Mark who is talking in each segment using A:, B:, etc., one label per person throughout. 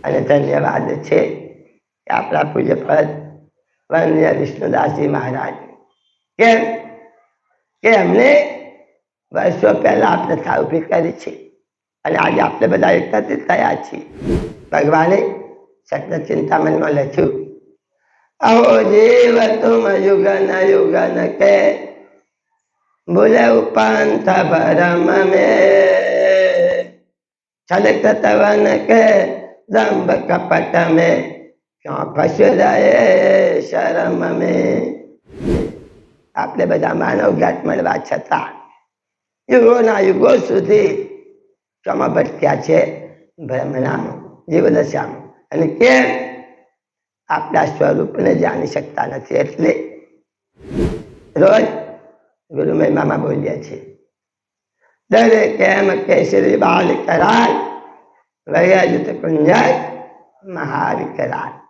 A: અને ધન્યવાદ છે કે આપણા પૂજ્યપદ વંદનીય વિષ્ણુદાસજી મહારાજ કેમ કે એમને વર્ષો પહેલા આ પ્રથા ઊભી કરી છે અને આજે આપણે બધા એકત્રિત થયા છીએ. ભગવાને સતત ચિંતામણમાં લખ્યું, અહો જીવ તુમ યુગન યુગન કે બોલે ઉપંથ ભરમ મે છલક તવન કે દંભ કપટ મે ક્યાં ફસ્યો જાય શરમ મે. આપણે બધા માનવ જાત મળવા છતાં યુગોના યુગો સુધી ક્યાંમાં ભટક્યા છે ભ્રમણામાં, જીવદશામાં. અને કેમ આપણા સ્વરૂપને જાણી શકતા નથી. એટલે રોજ ગુરુ મહિમામાં બોલીએ છીએ, દરેક કેમ કેસરી બાલ કરાય વૈજત કુંજય મહાવિકરાય.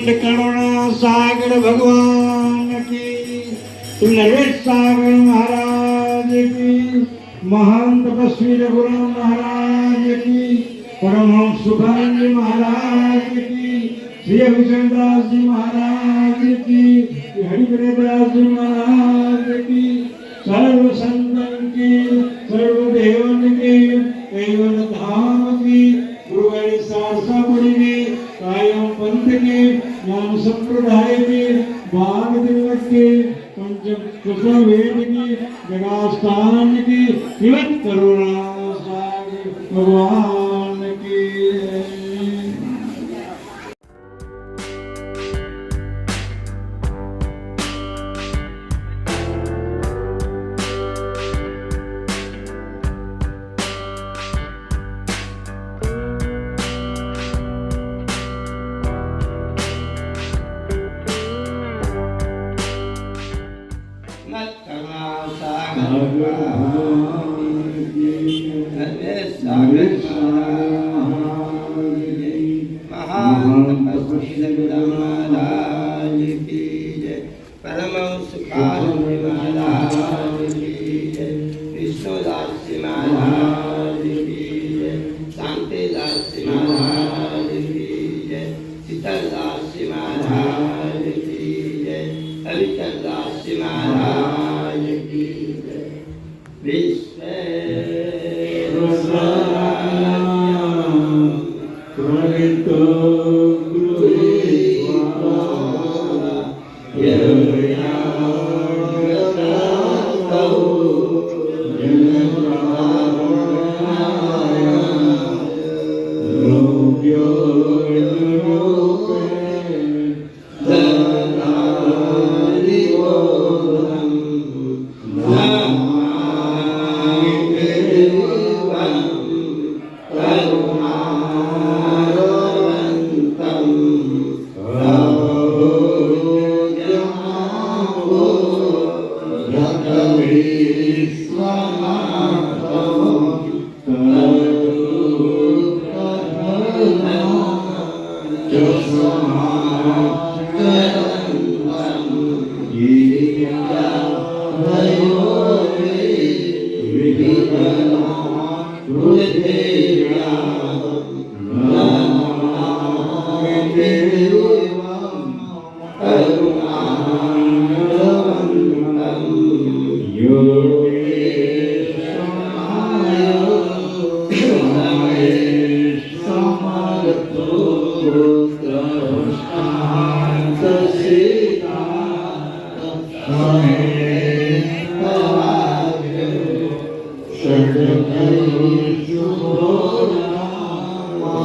B: अखंड करुणा सागर भगवान की, नरेश सागर महाराज की, महान तपस्वी रघुराम महाराज की, परमहंस सुखानंद महाराज की, श्री अभिचंद्रदास जी महाराज की, हरिप्रदास जी महाराज की, सर्व संतन की, सर्व देवन की, कैवल धाम की, गुरुवारी सारसापुरी की, कायम पंथ की, ज्ञान संप्रदाय की, बाल तिलक की, पंचम कुशल वेद की, जगास्थान की, शिवन करुणा सागर भगवान की।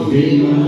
C: जीवा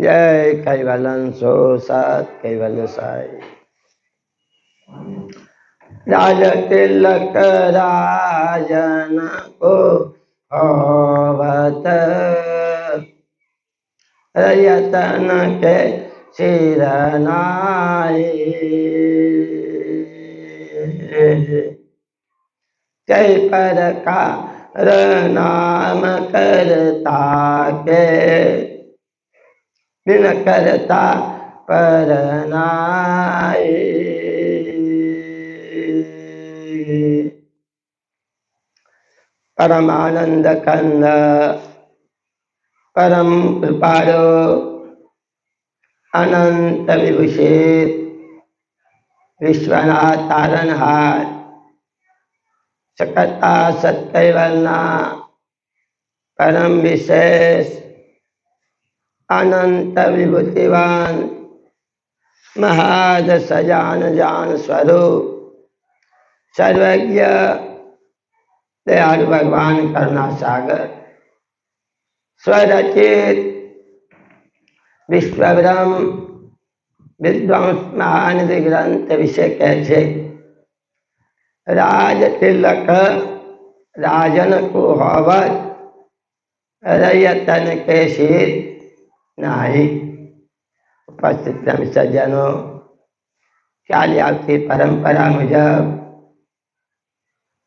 A: जय कैवलन सो सत कैवल्य साई। राज तिलक राजन को होवत रयतन के सिरनाई। कई प्रकार नाम करता के बिन करता पर नाई। परमानंद कंद परम कृपालो अनंत विभूषित विश्वनाथ तारणहार सकता सत्कैवलना परम विशेष अनंत विभूतिवान महाद सजान जान स्वरूप सर्वज्ञ दयालु भगवान करुणा सागर સ્વરચિત વિશ્વબ્રહ્મ વિદ્વાંસ મહાનદી ગ્રંથ વિશે કહે છે, રાજ તિલક રાજન કુહોવત રયતન કે શીર નાહી. ઉપસ્થિત સજ્જનો, ચાલી આવતી પરંપરા મુજબ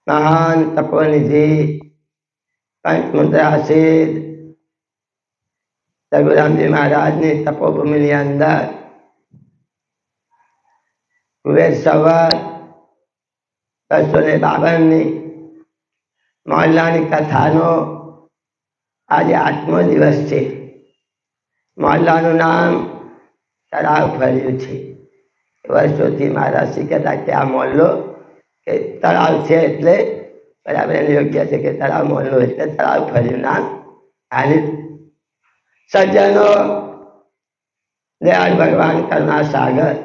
A: મહાન તપોનિધિ પંચમુદ્રાસિદ્ધ રઘુરામજી મહારાજની તપોભૂમિની અંદર કુબેર સંવત 252ની મોહલ્લાની કથાનો આજે 8મો દિવસ છે. મોહલ્લાનું નામ તળાવ ફર્યું છે. વર્ષોથી મહારાજ શ્રી કહેતા કે આ મોહલ્લો કે તળાવ છે એટલે બરાબર એને યોગ્ય છે કે તળાવ મોહલ્લો એટલે તળાવ ફર્યું નામ હાલી. સજ્જનો, દયાળ ભગવાન કરુણા સાગર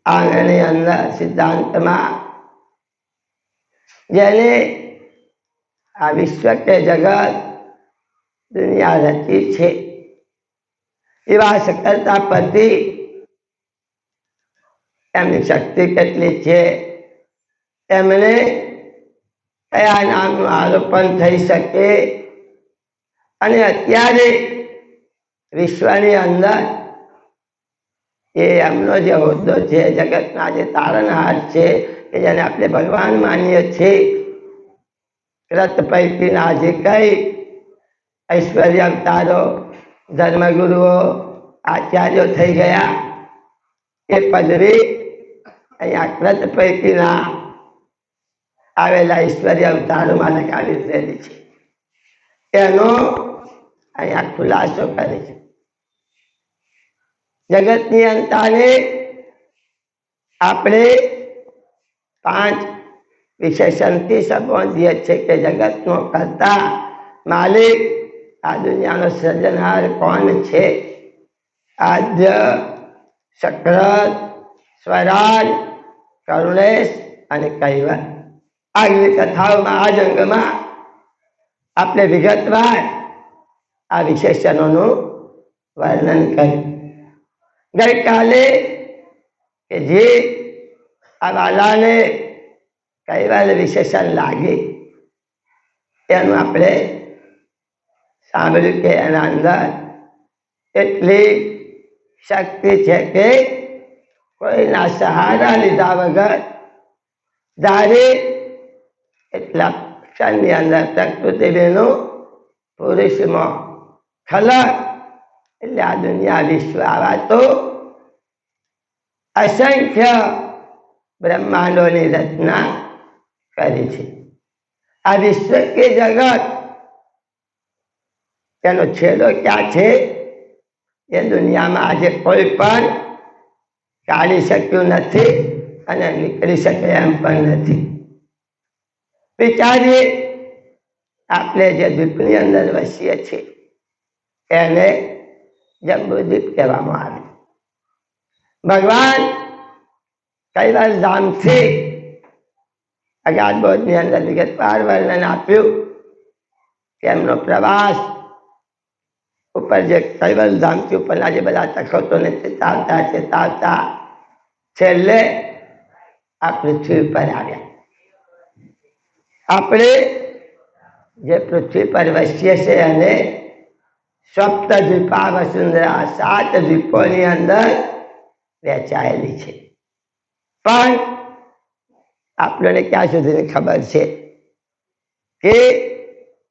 A: આંગણની અંદર સિદ્ધાંતમાં જેને આ વિશ્વ કે જગત દુનિયા રચી છે એવા સકલતા પતિ એમની શક્તિ કેટલી છે, એમને કયા નામનું આરોપણ થઈ શકે અને અત્યારે વિશ્વની અંદર એ એમનો જે હોદ્દો છે, જગતના જે તારણહાર છે કે જેને આપણે ભગવાન માનીએ છીએ, રથ પૈકીના જે કઈ ઐશ્વર્ય અવતારો ધર્મગુરુઓ આચાર્યો થઈ ગયા એ પદવી અહીંયા વ્રત પૈકીના આવેલા ઐશ્વર્ય અવતારોમાં લગાવી રહેલી છે. એનો અહીંયા ખુલાસો કરે છે. જગતની અંતાને આપણે 5 વિશેષણથી સંબોધીએ છીએ કે જગતનો કર્તા માલિક આ દુનિયાનો સર્જનહાર કોણ છે? આદ્ય, સક્રત, સ્વરાજ, કરુણેશ અને કૈવલ. આગલી કથાઓમાં આ જંગમાં આપણે વિગતવાર આ વિશેષણોનું વર્ણન કર્યું. ગઈકાલે કે જે આ વાલાને કૈવલ વિશેષણ લાગે એનું આપણે સાંભળ્યું કે એના અંદર એટલી શક્તિ છે કે કોઈના સહારા લીધા વગર ધારે એટલા ક્ષણની અંદર પ્રકૃતિનું પુરુષમાં ખલક એટલે આ દુનિયા વિશ્વ આવા તો અસંખ્ય બ્રહ્માંડોની રચના કરી છે. આ વિશ્વ કે જગત તેનો છેડો ક્યાં છે એ દુનિયામાં આજે કોઈ પણ કાઢી શક્યું નથી અને નીકળી શકે એમ પણ નથી. વિચારીએ આપણે જે દ્વીપની અંદર વસીએ છીએ એને જંબુદ્વીપ કહેવામાં આવે. ભગવાન કૈલાસ ધામથી અગાધ બોધની અંદર વિગતવાર વર્ણન આપ્યું કે એમનો પ્રવાસ ઉપર જે કૈવલ ધામથી ઉપરના જે બધા તખતોને ચેતાવતા છેલ્લે આ પૃથ્વી પર આવ્યા. આપણે જે પૃથ્વી પર વસીએ છીએ અને સપ્ત દ્વીપા વસુંધરા 7 દ્વીપોની અંદર વહેંચાયેલી છે. પણ આપણને ક્યાં સુધીની ખબર છે કે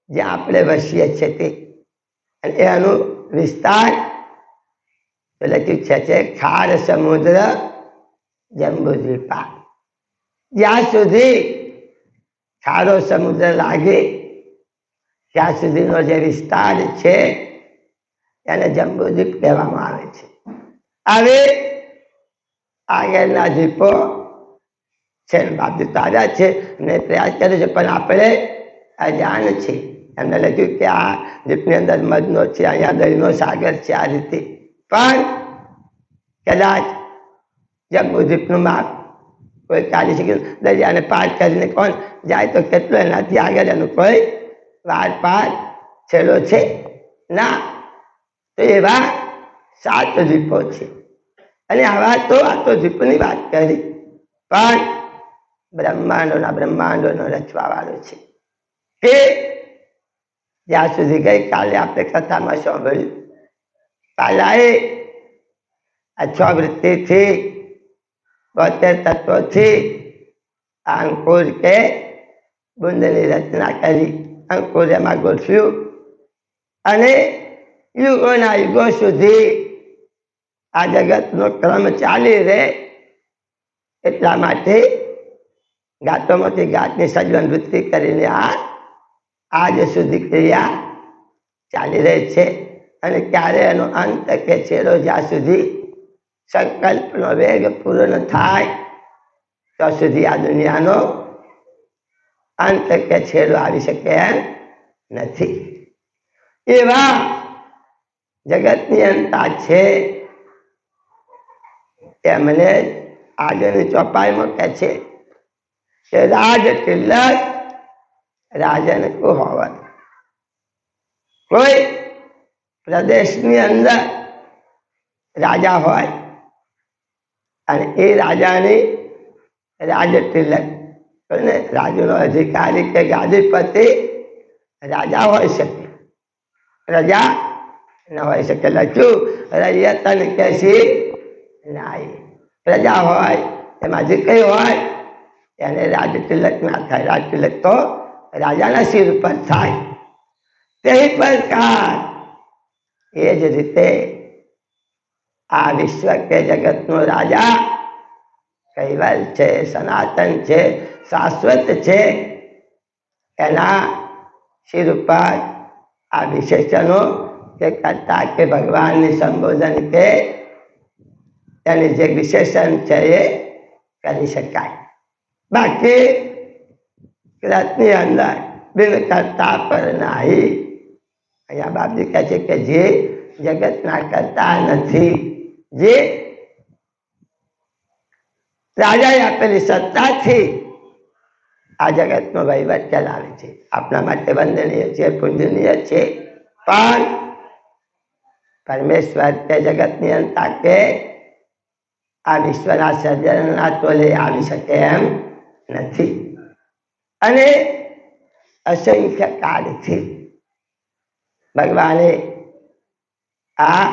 A: જ્યાં આપણે વસીએ છીએ તે અને એનું વિસ્તાર લખ્યું છે ખાર સમુદ્ર જંબુદ્વીપા. જ્યાં સુધી ખારો સમુદ્ર લાગે ત્યાં સુધીનો જે વિસ્તાર છે એને જંબુદ્વીપ કહેવામાં આવે છે. હવે આગળના દ્વીપો છે બાબુ તાજા છે અને પ્રયાસ કરે છે પણ આપણે અજાણ છે. એમને લખ્યું કે આ દ્વીપની અંદર મધનો છે, અહીંયા દહીંનો સાગર છે, આ રીતે. પણ કદાચ જંબુદ્વીપનું માપ કોઈ કાઢી શકે. દરિયાને પાર કરીને કોણ જાય તો કેટલો એનાથી આગળ એનું કોઈ વાર પાર છેલ્લો છે ના, તો એવા 7 દ્વીપો છે. અને આ તો દ્વીપની વાત કરી, પણ બ્રહ્માંડોનો રચવા વાળો છે. કે જ્યાં સુધી ગઈકાલે આપણે કથામાં સાંભળ્યું, પાલાએ આ 6 વૃત્તિથી 72 તત્વોથી અંકુર કે બુંદની રચના કરી, અંકુર એમાં ગોઠવ્યું, અને યુગોના યુગો સુધી આ જગતનો ક્રમ ચાલી રહે એટલા માટે ગાતોમાંથી ગાતની સજ્જન વૃત્તિ કરીને આજ સુધી ક્રિયા ચાલી રહી છે. અને ક્યારે એનો અંત કે છેલ્લો જ્યાં સુધી સંકલ્પનો વેગ પૂર્ણ થાય ત્યાં સુધી આ દુનિયાનો અંત કે છેલ્લો આવી શકે એમ નથી. એવા જગતની અંતા છે એમને આગળની ચોપાઈમાં કહે છે કે રાજ તિલક રાજન કો હોવન. કોઈ પ્રદેશની અંદર રાજા હોય અને એ રાજાની રાજ તિલક, રાજુનો અધિકારી કે ગાદીપતિ રાજા હોય શકે, પ્રજા ન હોય શકે. લખ્યું રૈયતન કેસી નાઈ, પ્રજા હોય એમાં જે કઈ હોય એને રાજ તિલક ના થાય. રાજ તિલક તો રાજાના શિર પર થાય. તે પ્રકાર એ જ રીતે આ વિશ્વ કે જગતનો રાજા કૈવલ છે, સનાતન છે, શાશ્વત છે, એના શિર ઉપર આ વિશેષણો કે કર્તા કે ભગવાનની સંબોધન કે એની જે વિશેષણ છે એ કરી શકાય. બાકી કૃતની અંદર બિન કરતા પર નાહી. અહીંયા બાપજી કહે છે કે જે જગતના કરતા નથી, જે રાજાએ આપેલી સત્તાથી આ જગતનો વહીવટ ચલાવે છે, આપણા માટે વંદનીય છે, પૂજનીય છે. પણ પરમેશ્વર કે જગતની અંતા કે આ વિશ્વના સર્જનના તોલે આવી શકે એમ નથી. અને અસંખ્ય કાળથી ભગવાને આ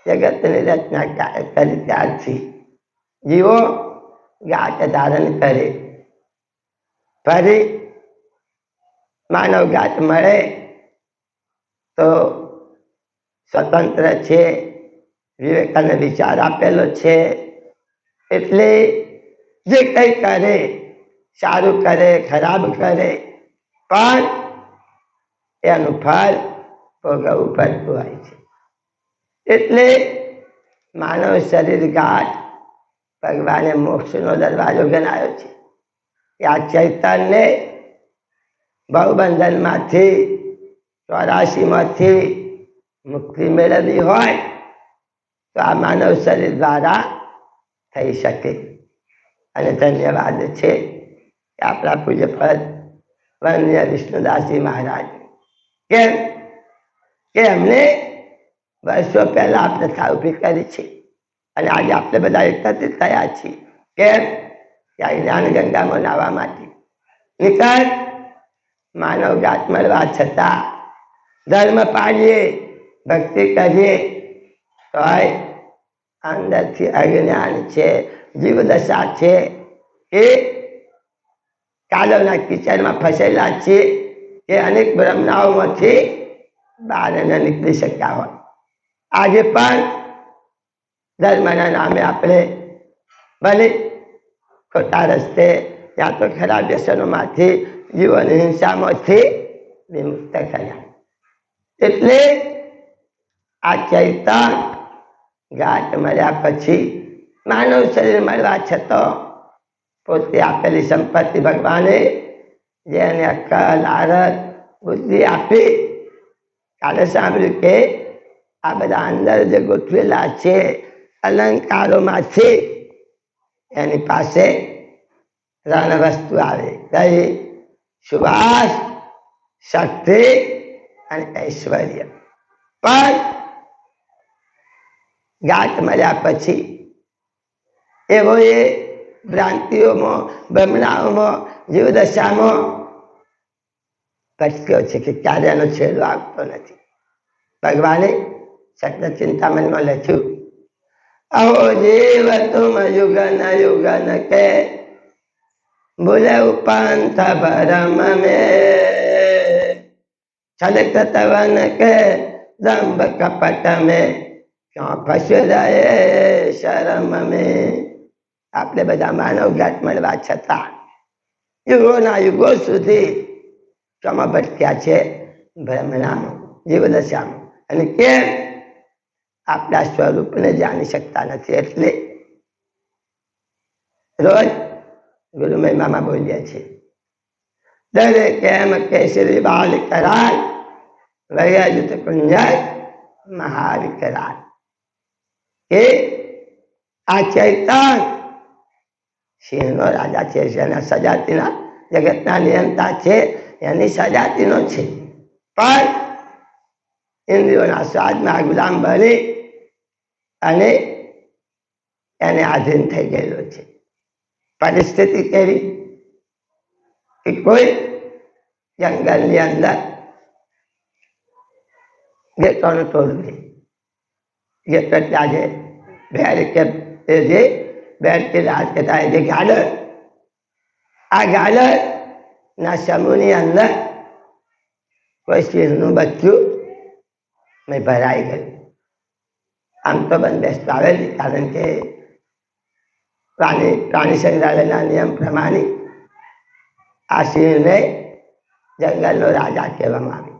A: જગતની રચના કરી ત્યારથી જીવો ગાત ધારણ કરે, ફરી માનવ ગાત મળે તો સ્વતંત્ર છે, વિવેકાને વિચાર આપેલો છે. એટલે જે કંઈ કરે, સારું કરે, ખરાબ કરે, પણ એનું ફળ ભોગવવું પડતું હોય છે. એટલે માનવ શરીર ગાઢ ભગવાને મોક્ષનો દરવાજો ગણાયો છે. આ ચૈતન્ય ભવબંધનમાંથી 84માંથી મુક્તિ મેળવવી હોય તો આ માનવ શરીર દ્વારા થઈ શકે. અને ધન્યવાદ છે કે આપણા પૂજ્યપદ વંદનીય વિષ્ણુદાસજી મહારાજ, કેમ કે એમને વર્ષો પહેલા આ પ્રથા ઊભી કરી છે. અને આજે આપણે બધા એકત્રિત થયા છીએ. કેમ કે આ જ્ઞાન ગંગામાં નાહવા માટે. નિકટ માનવ ગાત મળવા છતાં ધર્મ પાડીએ, ભક્તિ કરીએ તો અંદરથી અજ્ઞાન છે, જીવદશા છે, એ કાદવના કીચડમાં ફસેલા છે કે અનેક બ્રહ્મણાઓમાંથી બહાર ન નીકળી શક્યા હોય. આજે પણ ધર્મના નામે આપણે ભલે ખોટા રસ્તે યા તો ખરાબ વ્યસનોમાંથી, જીવન હિંસામાંથી વિમુક્ત કર્યા. એટલે આ ચૈતન ઘાટ મળ્યા પછી માનવ શરીર મળવા છતાં પોતે આપેલી સંપત્તિ ભગવાને જેને અક્કલ, આરત, બુદ્ધિ આપી. કાલે સાંભળ્યું કે આ બધા અંદર જે ગોઠવેલા છે અલંકારોમાંથી એની પાસે 3 વસ્તુ આવે. કઈ? સુવાસ, શક્તિ અને ઐશ્વર્ય. પણ ગાંઠ મળ્યા પછી એવો એ ભ્રાંતિઓમાં, ભ્રમણાઓમાં, જીવદશામાં ભટક્યો છે કે ક્યારે એનો છેડો આવતો નથી. ભગવાને સત્ય ચિંતામણીમાં લખ્યું, અહો જીવ તુમ યુગન યુગન કે ભૂલે ઉપંથ ભરમ में छलक तवन के दम्भ कपट में क्यों फंस रहे शर्म में. આપણે બધા માનવ જાત મળવા છતાં યુગોના યુગો સુધી ક્યાંમાં ભટક્યા છે? ભ્રમણામાં, જીવદશામાં. અને કેમ? આપણા સ્વરૂપને જાણી શકતા નથી. એટલે રોજ ગુરુ મહિમામાં બોલીએ છીએ, દરે કેમ કેસરી બાલ કરાલ વૈયાજિત કુંજય મહાવિકરાલ. કે આ ચૈતન સિંહનો રાજા છે, એના સજાતિના જગતના નિયંતા છે, એની સજાતિનો છે. પણ ઇન્દ્રિયોના સ્વાદમાં ગુલામ બની અને એને આધીન થઈ ગયેલો છે. પરિસ્થિતિ કેવી કે કોઈ જંગલની અંદર ગેટોનું ટોળું છે. ગેટ એટલે આજે ભેર કે જે બેર કે રાત કહેતા જે ગાડર, આ ગાડર ના સમૂહની અંદર કોઈ સિંહનું બચ્ચું મેં ભરાઈ ગયું. આમ તો બંધબેસતો આવેલી, કારણ કે પ્રાણી સંગ્રહાલયના નિયમ પ્રમાણે આ સિંહને જંગલનો રાજા કહેવામાં આવે.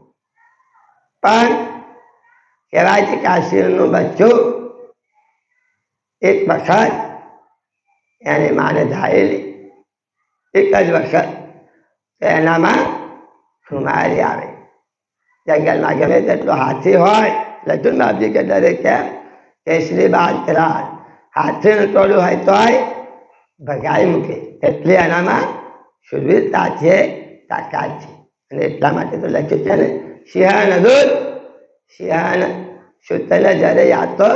A: પણ કહેવાય છે કે આ સિંહનું બચ્ચું એક વખત એની માને ધારેલી, એક જ વખત એનામાં ખુમારી આવે. જંગલમાં ગમે તેટલો હાથી હોય, લજુન બાપજી કે ડરે કેમ? કેસરી બાલ કરાલ, હાથીનું ટોળું હોય તોય ભગાઈ મૂકે. એટલે એનામાં શુરવીરતા છે, તાકાત છે. અને એટલા માટે તો લખ્યું છે ને, સિંહણ દૂધ સિંહણ સુતલ જરે યા તો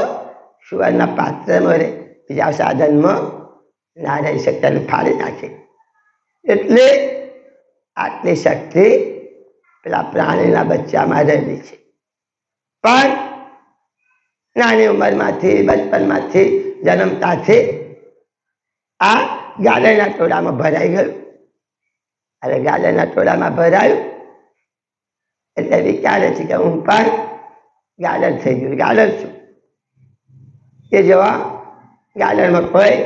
A: સુવર્ણ પાત્ર મોરે, બીજા સાધનમાં ના રહી શકે, ફાડી નાખે. એટલે આટલી શક્તિ પેલા પ્રાણીના બચ્ચામાં રહેલી છે. પણ નાની ઉંમરમાંથી, બચપનમાંથી, જન્મતાથી આ ગાલરના ટોળામાં ભરાઈ ગયું. અને ગાલરના ટોળામાં ભરાયું એટલે વિચારે છે કે હું પણ ગાલર થઈ ગયું. ગાલર છું કે જેવા ગાલરમાં કોઈ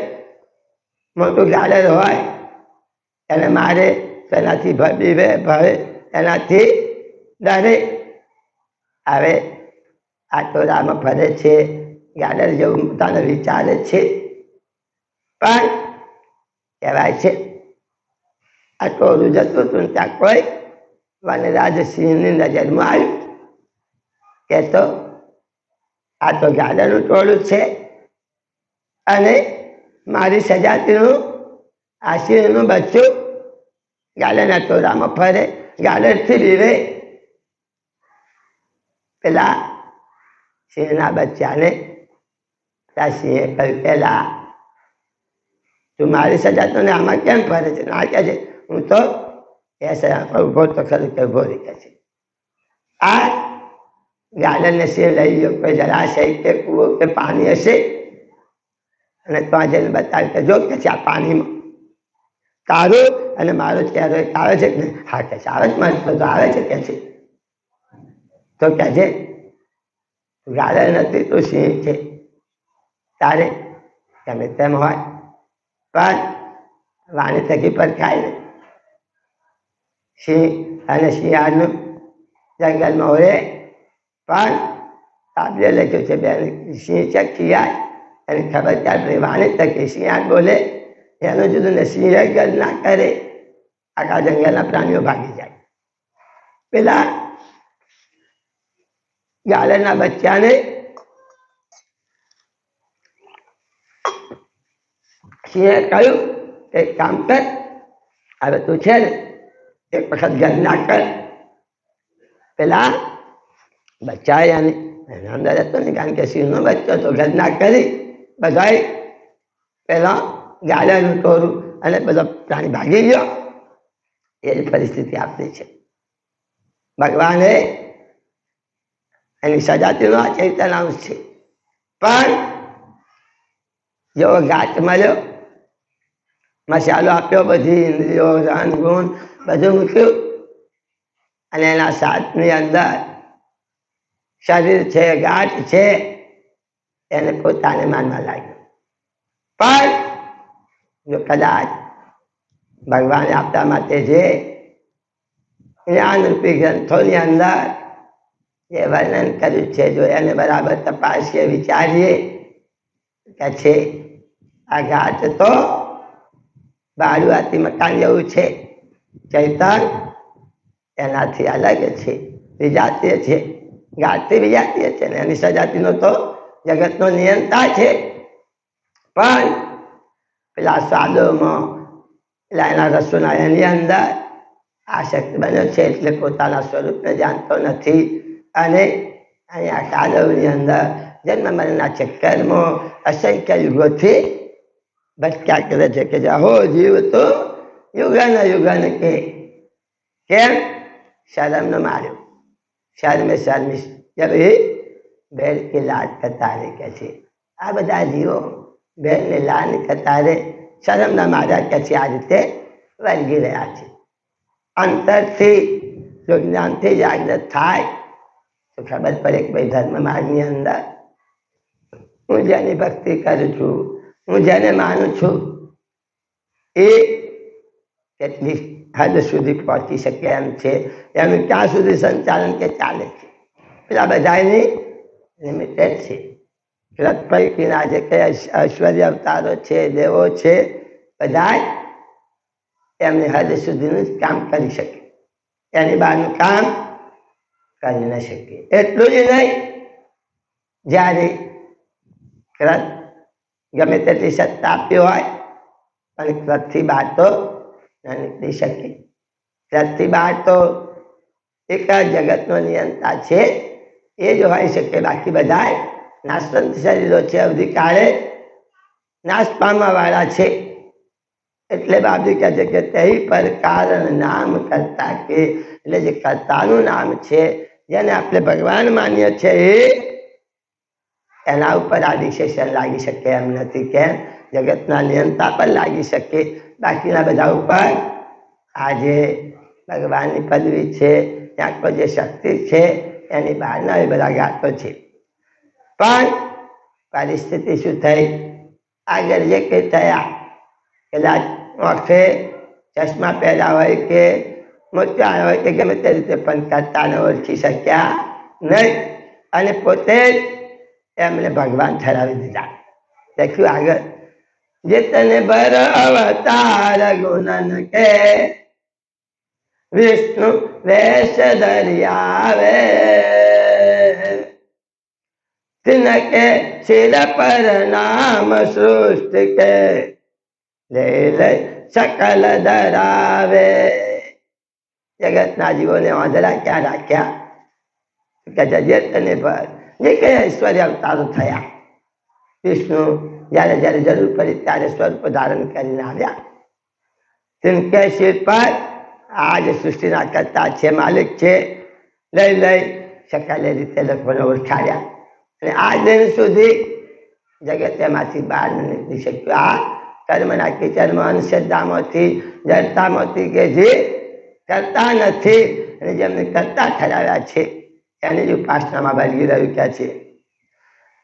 A: મોટું ગાલર હોય એને મારે, તેનાથી બીવે, ભવે, એનાથી ડરે. હવે આ ટોળામાં ફરે છે, ગાલર જેવું પોતાને વિચારે છે. પણ કહેવાય છે આ ટોળું જતું હતું, ત્યાં કોઈ વનરાજ સિંહની નજરમાં આવ્યું કે તો આ તો ગાલરનું ટોળું છે અને મારી સજાતીનું આ સિંહનું બચ્ચું ગાલરના ટોળામાં ફરે, ગાલરથી બીવે. પેલા સિંહના બચ્ચાને પેલા સિંહે કહ્યું, પેલા તું મારી સજાતોને આમાં કેમ ફરે છે? ના કહે છે, હું તો એ સજા પર ઉભો તો ખરું કે ઉભો રહી. કહે છે આ ગાલરને સિંહ લઈ ગયો કોઈ જળાશય કે કૂવો કે પાણી હશે, અને ત્યાં જઈને બતાવ્યું કે જો કે છે આ પાણીમાં તારું અને મારો ચહેરો એક આવે છે. હા કે છે, આવે જ, મારે તો આવે છે કે છે. તો કહે છે ગાલર નથી, તું સિંહ છે. તારે ગમે તેમ હોય પણ વાણી થકી પરખાય ને. સિંહ અને શિયાળનું જંગલમાં હોય, પણ આપણે લખ્યું છે બે સિંહ છે શિયાળ, અને ખબર કે આપણે વાણી થકી શિયાળ બોલે એનું જુદું ને. સિંહ ગલ ના કરે, આખા જંગલના પ્રાણીઓ ભાગી જાય. પેલા ગાલરના બચ્ચાને સિંહે કહ્યું એક કામ કર, હવે તું છે ને એક વખત ગલ ના કર, પેલા બચાયા નહીં, એના અંદર હતો નહીં, કારણ કે સિંહનો બચ્ચો તો ગર્જના કરી, બધાય પેલા ગાડાનું ટોરું અને બધો પ્રાણી ભાગી ગયો. એ જ પરિસ્થિતિ આપણી છે. ભગવાને એની સજાતીનો આ ચૈતન્ય અંશ છે, પણ જેવો ઘાટ મળ્યો, મસાલો આપ્યો, બધી ઇન્દ્રિયો રન ગુણ બધું મૂક્યું, અને એના સાથની અંદર શરીર છે, ગાંઠ છે, એને પોતાને માનવા લાગ્યું. પણ જો કદાચ ભગવાને આપણા માટે જે જ્ઞાનરૂપી ગ્રંથોની અંદર જે વર્ણન કર્યું છે, જો એને બરાબર તપાસીએ, વિચારીએ કે છે આ ઘાટ તો બાળુઆતી મકાન જેવું છે, ચૈતન એનાથી અલગ છે, વિજાતીય છે, ઘાટથી વિજાતીય છે, ને એની સજાતીનો તો જગતનો નિયંતા છે. પણ પેલા સ્વાદોમાં પેલા એના રસોના એની અંદર આસક્ત બન્યો છે, એટલે પોતાના સ્વરૂપને જાણતો નથી, અને અહીંયા કાદવની અંદર જન્મ મરણના ચક્કરમાં અસંખ્ય યુગોથી ભટક્યા કરે છે કે હો જીવ તો યુગન યુગન કે કેમ શરમનો માર્યો, શર્મે શર્મિશ જબ એ બેલ કે લાડ કતારે કે છે. આ બધા જીવો બેલને લાડ કતારે શરમના માર્યા કે છે, આ રીતે વળગી રહ્યા છે. અંતરથી જો જ્ઞાનથી જાગૃત થાય તો ખબર પડે કે ભાઈ ધર્મ માર્ગની અંદર હું જેની ભક્તિ કરું છું, હું જેને માનું છું, એ કેટલી હદ સુધી પહોંચી શકે એમ છે, એનું ક્યાં સુધી સંચાલન કે ચાલે છે. પેલા બધાની લિમિટેડ છે. રથ પૈકીના જે કંઈ ઐશ્વર્ય અવતારો છે, દેવો છે, બધા એમની હદ સુધીનું જ કામ કરી શકે, એની બહારનું કામ કરી ન શકે. એટલું જ નહીં, જ્યારે ક્રત ગમે તેટલી સત્તા આપી હોય પણ ક્રતથી બહાર તો ન નીકળી શકે. ક્રતથી બહાર તો એક જગતનો નિયંતા છે, એ જ હોઈ શકે. બાકી બધા નાશવંત શરીરો છે, અવધિકાળે નાશ પામવાવાળા છે. એટલે બાબજી કહે છે કે તે પર કારણ નામ કરતા કે, એટલે જે કર્તાનું નામ છે, જેને આપણે ભગવાન માન્ય છે, એના ઉપર આ વિશેષણ લાગી શકે એમ નથી. કેમ? જગતના નિયંતા પર લાગી શકે, બાકીના બધા ઉપર આ જે ભગવાનની પદવી છે, ત્યાં કોઈ જે શક્તિ છે, એની બહારના એ બધા ગાતો છે. પણ પરિસ્થિતિ શું થઈ? આગળ જે કંઈ થયા, કદાચ આંખે ચશ્મા પહેર્યા હોય કે મોતિયા હોય કે ગમે તે રીતે પણ કર્તાને ઓળખી શક્યા નહીં, અને પોતે જ એમને ભગવાન ઠરાવી દીધા. લખ્યું આગળ, જેતને બર અવતાર ગુણન કે વિષ્ણુ વેશ ધર્યાવે, तिनके सिर पर नाम सृष्टि के ले ले सकल धरावे. જગતના જીવોને વાંદરા ક્યાં રાખ્યા કે જજેતને પર જે કઈ ઐશ્વર્ય અવતારો થયા, વિષ્ણુ જ્યારે જ્યારે જરૂર પડી ત્યારે સ્વરૂપ ધારણ કરીને આવ્યા. તિનકે સિર પર આ જે સૃષ્ટિના કરતા છે, માલિક છે, લઈ લઈ સકલે રીતે લોકોને ઓળખાડ્યા, અને આ દિન સુધી જગત એમાંથી બહાર ન નીકળી શક્યું. આ કર્મના કીચડમાં, અંધશ્રદ્ધામાંથી, જડતામાંથી કે જે કરતા નથી અને જેમને કરતા ઠરાવ્યા છે, એની જ ઉપાસનામાં વળગી રહ્યું કે છે.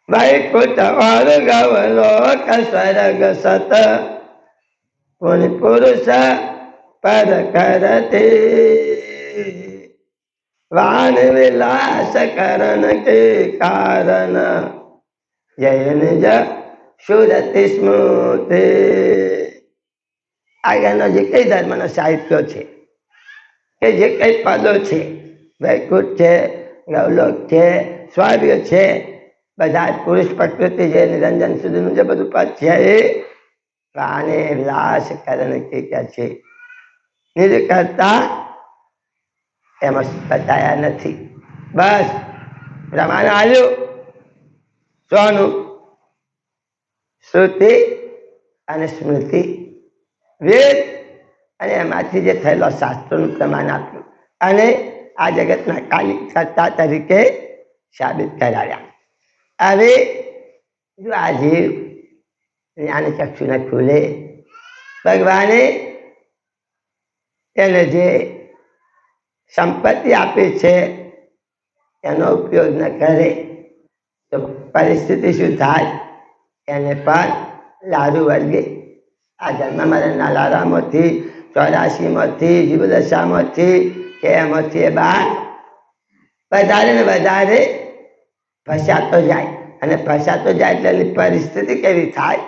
A: વૈકુંઠ ઓર ગવલોક સ્વર્ગ સત પુન પુરુષ પર કરતી, વાન વિલાસ કરણ કે કારણ જય નિજ સુરતિ સ્મૃતિ. આગળનો જે કઈ ધર્મનો સાહિત્યો છે, કે જે કઈ પદો છે, વૈકુંઠ છે, ગૌલોક છે, સ્વર્ગ છે, બધા પુરુષ પ્રકૃતિ છે, નિરંજન સુધીનું જે બધું પદ છે, એ વાને વિલાસ કરણ કે છે. નિજ કરતા એમાં બતાયા નથી. બસ પ્રમાણ આવ્યું સોનું શ્રુતિ અને સ્મૃતિ વેદ અને એમાંથી જે થયેલો શાસ્ત્રોનું પ્રમાણ આપ્યું અને આ જગતના કાલિક કર્તા તરીકે સાબિત કરાવ્યા. હવે જો આ જીવ જ્ઞાન ચક્ષુને ખુલે, ભગવાને એને જે સંપત્તિ આપી છે એનો ઉપયોગ ન કરે તો પરિસ્થિતિ શું થાય? એને પણ લાડુ વર્ગે આ જન્મ મરણના લારામાંથી 84માંથી જીવદશામાંથી કે એમાંથી એ બાર વધારે ને વધારે ફસાતો જાય અને ફસાતો જાય એટલે એની પરિસ્થિતિ કેવી થાય?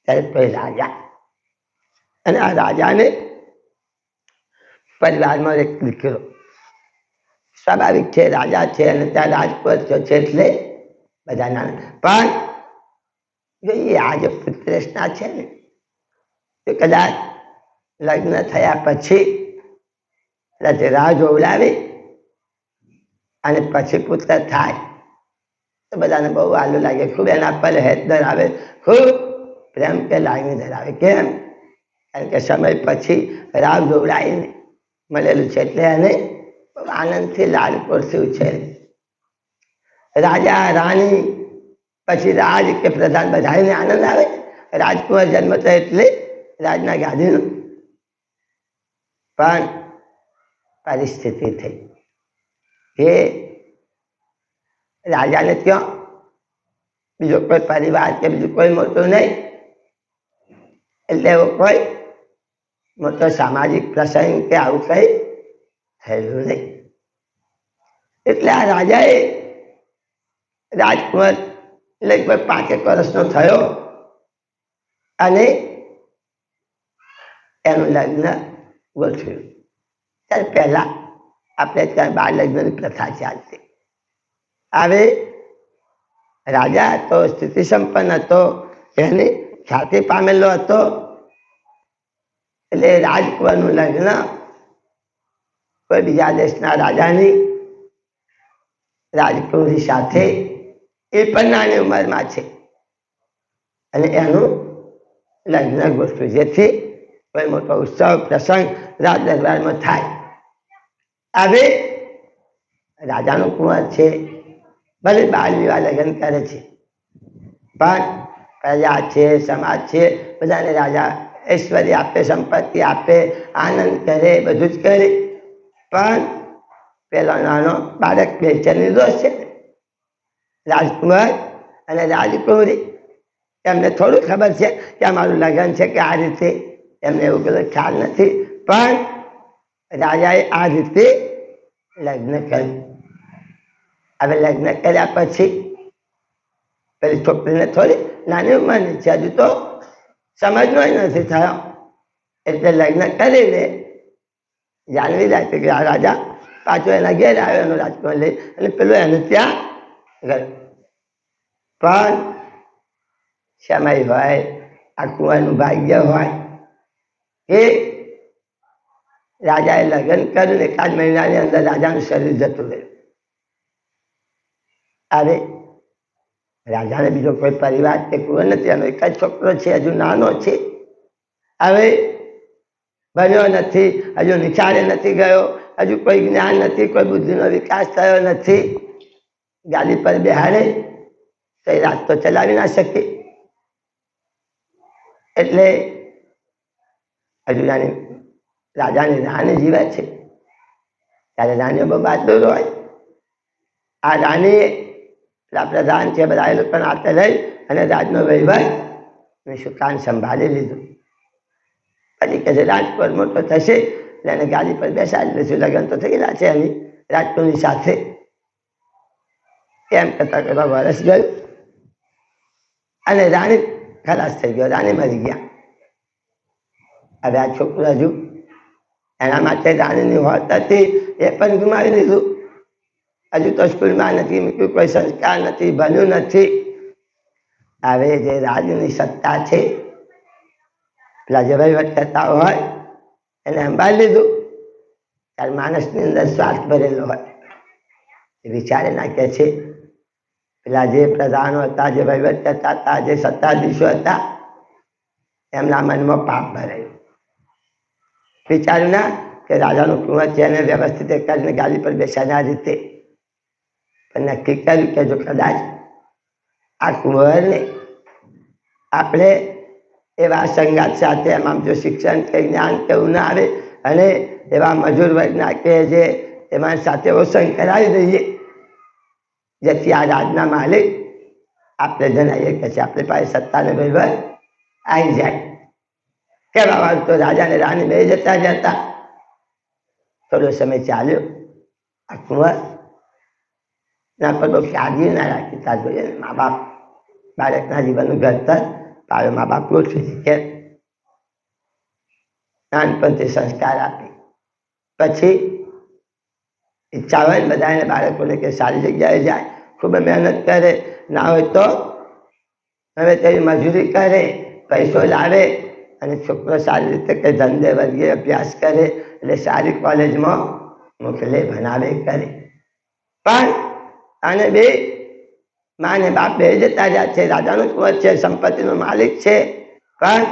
A: ત્યારે કોઈ રાજા અને આ રાજાને પરિવારમાં એક દીકરો સ્વાભાવિક છે, રાજા છે અને ત્યાં રાજપુત છે એટલે બધા નાના પણ જોઈએ આ જે પુત્રેશના છે ને તે કદાચ લગ્ન થયા પછી કદાચ રાહ જોવડાવી અને પછી પુત્ર થાય તો બધાને બહુ આલું લાગે, ખૂબ એના પર હેત ધરાવે, ખૂબ પ્રેમ કે લાગણી ધરાવે. કેમ? કારણ કે સમય પછી રાહ જોવડાવીને મળેલું છે એટલે એને આનંદથી લાડકોડથી ઉછેરે. રાજા રાણી પછી રાજ કે પ્રધાન બધાને આનંદ આવે. રાજકુમાર જન્મ થયો એટલે રાજના ગાદીનો પણ પરિસ્થિતિ થઈ કે રાજાને ત્યાં બીજો કોઈ પરિવાર કે બીજું કોઈ મોટું નહીં એટલે એવો કોઈ મોટો સામાજિક પ્રસંગ કે આવું કઈ થયેલું નહીં. એટલે આ રાજાએ રાજકુમાર લગભગ 5 વર્ષનો થયો અને એનું લગ્ન ગોઠવ્યું. ત્યારે પહેલા આપણે ત્યાં બાળ લગ્નની પ્રથા ચાલતી. હવે રાજા હતો, સ્થિતિ સંપન્ન હતો, એની ખ્યાતિ પામેલો હતો એટલે રાજકુમારનું લગ્ન કોઈ બીજા દેશના રાજાની રાજકુમારી સાથે એ પણ નાની ઉંમરમાં છે અને એનું લગ્ન ગોઠવ્યું જેથી કોઈ મોટો ઉત્સવ પ્રસંગ રાજ દરબારમાં થાય. હવે રાજાનો કુંવર છે, ભલે બાળ વિવાહ લગ્ન કરે છે પણ પ્રજા છે, સમાજ છે, બધાને રાજા ઐશ્વર્ય આપે, સંપત્તિ આપે, આનંદ કરે, બધું જ કરે. પણ પેલો નાનો બાળક બેચેન નિર્દોષ છે, રાજકુમાર અને રાજકુમારી, એમને થોડું ખબર છે કે અમારું લગ્ન છે કે આ રીતે, એમને એવું બધો ખ્યાલ નથી. પણ રાજાએ આ રીતે લગ્ન કર્યું. હવે લગ્ન કર્યા પછી પેલી છોકરીને થોડી નાની ઉંમરની છે, હજુ તો સમજનો નથી થયો એટલે લગ્ન કરીને જાણવી જાય કે આ રાજા પાછો એના ઘેર આવ્યો એનો રાજકુમાર લઈ અને પેલો એને ત્યાં ગયો. પણ સમય હોય, આ કુંવરનું ભાગ્ય હોય કે રાજાએ લગ્ન કર્યું ને 1 મહિનાની અંદર રાજાનું શરીર જતું રહ્યું. હવે રાજાને બીજો કોઈ પરિવાર કે કુંવર નથી, એનો એક જ છોકરો છે, હજુ નાનો છે. હવે ભણ્યો નથી, હજુ નિશાળે નથી ગયો, હજુ કોઈ જ્ઞાન નથી, કોઈ બુદ્ધિનો વિકાસ થયો નથી. ગાડી પર બેહાડે તો એ રાત તો ચલાવી ના શકે એટલે હજુ રાજાની રાણી જીવે છે ત્યારે રાણીઓ બહુ બહાદુર હોય. આ રાણીએ પ્રધાન છે બધા એ લોકોને હાથે લઈ અને રાજનો વહીવટ સુકાન સંભાળી લીધું. પછી કે રાજકોટ મોટો થશે એટલે એને ગાડી પર બેસાડી દઈશું, લગ્ન તો થઈ ગયા છે એની રાજકોટની સાથે. એમ કરતા કરતા વર્ષ ગયું અને રાણી ખલાસ થઈ ગયો, રાણી મરી ગયા. હવે આ છોકરો હજુ એના માટે રાણીની હોત હતી એ પણ ગુમાવી દીધું. હજુ તો સ્કૂલમાં નથી મૂક્યું, કોઈ સંસ્કાર નથી, ભણ્યું નથી. હવે જે રાજની સત્તા છે પેલા જે વહીવટ કરતા હોય એને સંભાળી લીધું. ત્યારે માણસની અંદર સ્વાર્થ ભરેલો હોય એ વિચારે નાખે છે. પેલા જે પ્રધાનો હતા, જે વહીવટ કરતા હતા, જે સત્તાધીશો હતા, એમના મનમાં પાપ ભરાયું. વિચાર્યું ના કે રાજાનું કુંવર છે એને વ્યવસ્થિત કરીને ગાદી પર બેસાડ્યા રીતે. પણ નક્કી કર્યું કે જો કદાચ આ કુંવરને આપણે એવા સંગાત સાથે એમાં જો શિક્ષણ કે જ્ઞાન કેવું ના આવે અને એવા મજૂર વર્ગના કે જે એમાં સાથે ઓસંગ કરાવી દઈએ, જેથી આ રાજના માલિક આપણે જણાવીએ કે છે આપણી પાસે સત્તાને વહીવટ આવી જાય. કેવા વાર તો રાજાને રાણી બે જતા જતા. થોડો સમય ચાલ્યો. આ કુંવર ના પર બહુ કાળજી ના રાખી. ત્યાં જોઈએ મા બાપ બાળકના જીવનનું ઘડતર પાડો મા બાપ ગોઠવી કે નાનપણથી સંસ્કાર આપી. પછી ઈચ્છા હોય બધાને બાળકોને કે સારી જગ્યાએ જાય, ખૂબ મહેનત કરે, ના હોય તો હવે તેની મજૂરી કરે, પૈસો લાવે અને છોકરો સારી રીતે કંઈ ધંધે વર્ગે અભ્યાસ કરે, એટલે સારી કોલેજમાં મોકલે, ભણાવે કરે. પણ આને બે મા ને બાપ બે જતા રહ્યા છે. રાજાનો કુંવર છે, સંપત્તિનો માલિક છે, પણ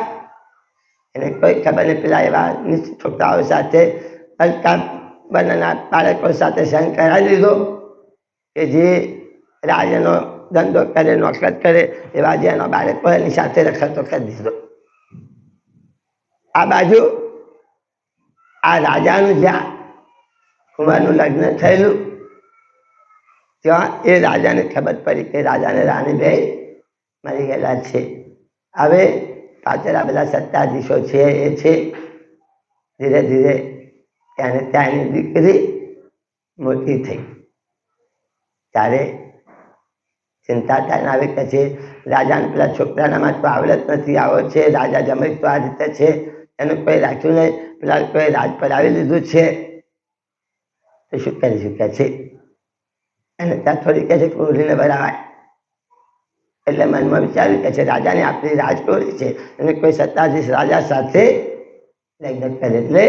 A: એને કોઈ ખબર નહીં. પેલા એવા છોકરાઓ સાથે હલકા બંનેના બાળકો સાથે સંગ કરાવી લીધો કે જે રાજનો ધંધો કરે, નોકર કરે, એવા જે એનો બાળકો એની સાથે રખડતો કરી દીધો. આ બાજુ આ રાજાનું જ્યાં કુંવરનું લગ્ન થયેલું ત્યાં એ રાજાને ખબર પડી કે રાજાને રાણી બે મરી ગયેલા છે. હવે પાછળ આ બધા સત્તાધીશો છે એ છે. ધીરે ધીરે ત્યાં એની દીકરી મોટી થઈ. ત્યારે ચિંતા થાય આવે કે છે રાજાને પેલા છોકરાનામાં તો આવડત નથી, આવો છે રાજા જમાઈ તો આ રીતે છે, એનું કોઈ રાખ્યું નહીં, પેલા કોઈ રાજ પર આવી લીધું છે, તો શું કરી શકે છે? અને ત્યાં થોડી કહે છે કુંવરીને બરાવાય. એટલે મનમાં વિચાર્યું કે છે રાજાને આપણી રાજકુંવરી છે અને કોઈ સત્તાધીશ રાજા સાથે લગ્ન કરે એટલે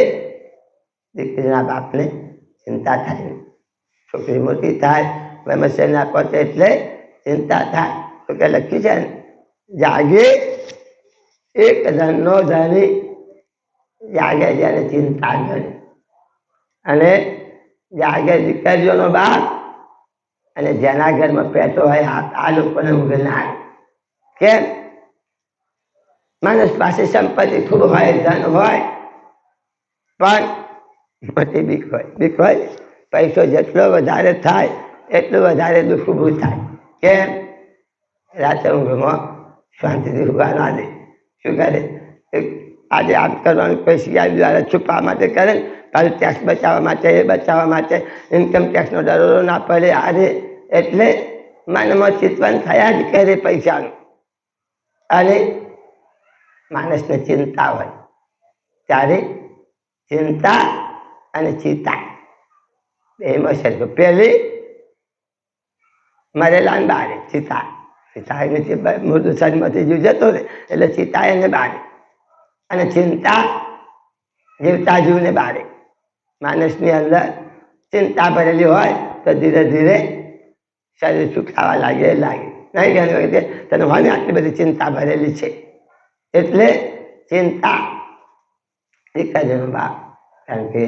A: દીકરીના બાપને ચિંતા થાય. છોકરી મોટી થાય, વમસ્ય ના પહોંચે એટલે ચિંતા થાય. તો કે લખ્યું છે ને, જાગે એક ધનનો ધણી, જાગે જ્યારે ચિંતા કરે. અને જાગે દીકરીઓનો બાપ, અને જેના ઘરમાં પેટો હોય આ લોકોને ઊંઘ ના આવે. કેમ? માણસ પાસે સંપત્તિ ખૂબ હોય, ધન હોય, પણ મોટી બીક હોય. બીક હોય, પૈસો જેટલો વધારે થાય એટલું વધારે દુઃખ ઊભું થાય. કેમ? રાતે ઊંઘમાં શાંતિથી ઊંઘવા ના દે. શું કરે? આજે આમ કરવાનું કોઈ સીઆઈ દ્વારા છુપવા માટે કરે, પાછું ટેક્સ બચાવવા માટે, એ બચાવવા માટે, ઇન્કમ ટેક્સનો દરોડો ના પડે, આજે એટલે મનમાં ચિંતન થયા જ કરે પૈસાનું. અને માણસને ચિંતા હોય ત્યારે ચિંતા અને ચિંતા બેમાં છે. પેલી મરેલા બારે ચિતા, ચિતા મૃદુ શરીરમાંથી જીવ જતો રહે એટલે ચિતા એને બારે, અને ચિંતા જીવતા જીવને બારે. માણસની અંદર ચિંતા ભરેલી હોય તો ધીરે ધીરે શરીર સુખાવા લાગે નહીં. ઘણી વખતે તને હોય ને આટલી બધી ચિંતા ભરેલી છે, એટલે ચિંતા દીકરીનો બાપ. કારણ કે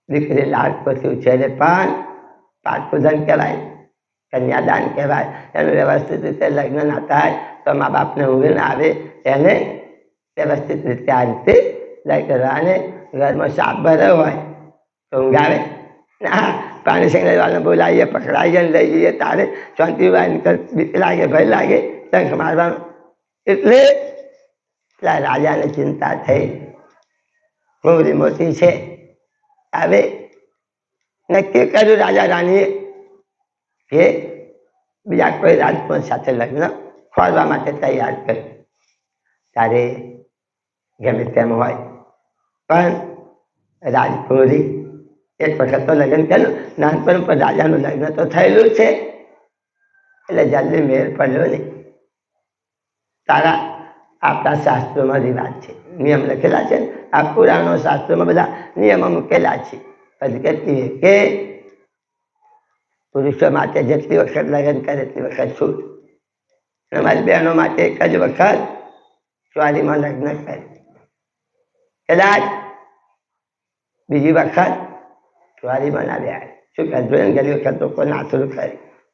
A: દીકરી લાડ પછી ઉછેરે પણ પાછું ધન કહેવાય, કન્યાદાન કહેવાય. એનું વ્યવસ્થિત રીતે લગ્ન ના થાય તો મા બાપને ઊંઘ ના આવે. એને વ્યવસ્થિત રીતે આ રીતે લઈ કરવા. અને ઘરમાં સાપ ભર્યો હોય તો ઊંઘ આવે ના? પાણી સંગ્રહવાને બોલાવીએ, પકડાઈએ, લઈ જઈએ, તારે શાંતિ બીક લાગે, ભય લાગે, ડંખ મારવાનું. એટલે પેલા રાજાને ચિંતા થઈ, કુંવરી મોટી છે. હવે નક્કી કર્યું રાજા રાણીએ કે બીજા કોઈ રાજકુમાર સાથે લગ્ન ખોરવા માટે તૈયાર કર્યું. ત્યારે ગમે તેમ હોય પણ રાજકુમારી એક વખત તો લગ્ન કર્યું, નાનપણ પર રાજાનું લગ્ન તો થયેલું છે એટલે જલ્દી મેળ પડ્યો નહીં. તારા આપણા શાસ્ત્રોમાં રિવાજ છે, નિયમ લખેલા છે. આ પુરાણો શાસ્ત્રોમાં બધા નિયમો મૂકેલા છે. પછી કહેતી કે પુરુષો માટે જેટલી વખત લગ્ન કરે એટલી વખત છૂટ. અમારી બહેનો માટે એક જ વખત ચોરીમાં લગ્ન કરે. કદાચ બીજી વખત ચોરીમાં ના બેહાડે. શું કરજો ને ઘણી વખત લોકો નાતરું કરે.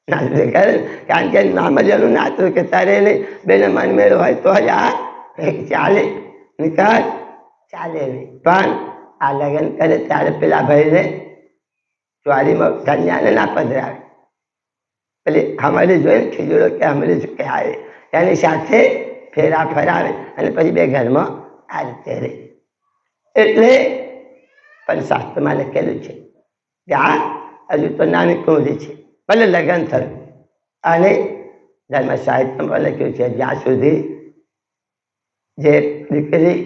A: નાતરું કરે કારણ કે નામ જ એનું નાતરું કે તારે નહીં બેને મનમેળ હોય તો જ આ ચાલે, નિકાલ ચાલે નહીં. પણ આ લગ્ન કરે ત્યારે પેલા ભાઈને ચોરીમાં કન્યાને ના પધરાવે. પેલી હમારી જોઈને ખીજડો કે હમારી શું આવે એની સાથે ફેરા ફરાવે અને પછી બે ઘરમાં આ રીતે રહે. એટલે પણ શાસ્ત્રમાં લખેલું છે કે આ હજુ તો નાની કુંવરી છે, ભલે લગ્ન થયું. અને ધર્મ સાહિત્યમાં લખ્યું છે જ્યાં સુધી જે દીકરી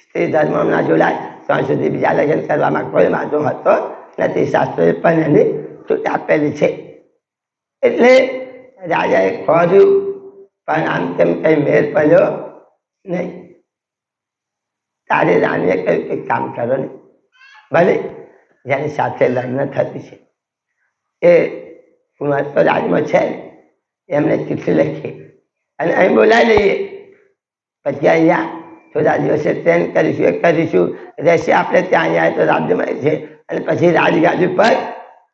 A: સ્ત્રી ધર્મમાં ના જોડાય ત્યાં સુધી બીજા લગ્ન કરવામાં કોઈ વાંધો હતો નથી. શાસ્ત્રોએ પણ એની છૂટ આપેલી છે. એટલે રાજાએ ખોર્યું પણ આમ તેમ કઈ મેર પડ્યો નહીં. તારે રાણીએ કહ્યું કે કામ કરો ને, ભલે જેની સાથે લગ્ન થતી છે એ કુંવર તો રાજમાં છે એમને ચિઠ્ઠી લખી અને અહીં બોલાવી લઈએ. પછી અહીંયા થોડા દિવસે ટ્રેન કરીશું, એ કરીશું, રહેશે આપણે ત્યાં અહીંયા તો રાજ્યમાં છે. અને પછી રાજગાદી પર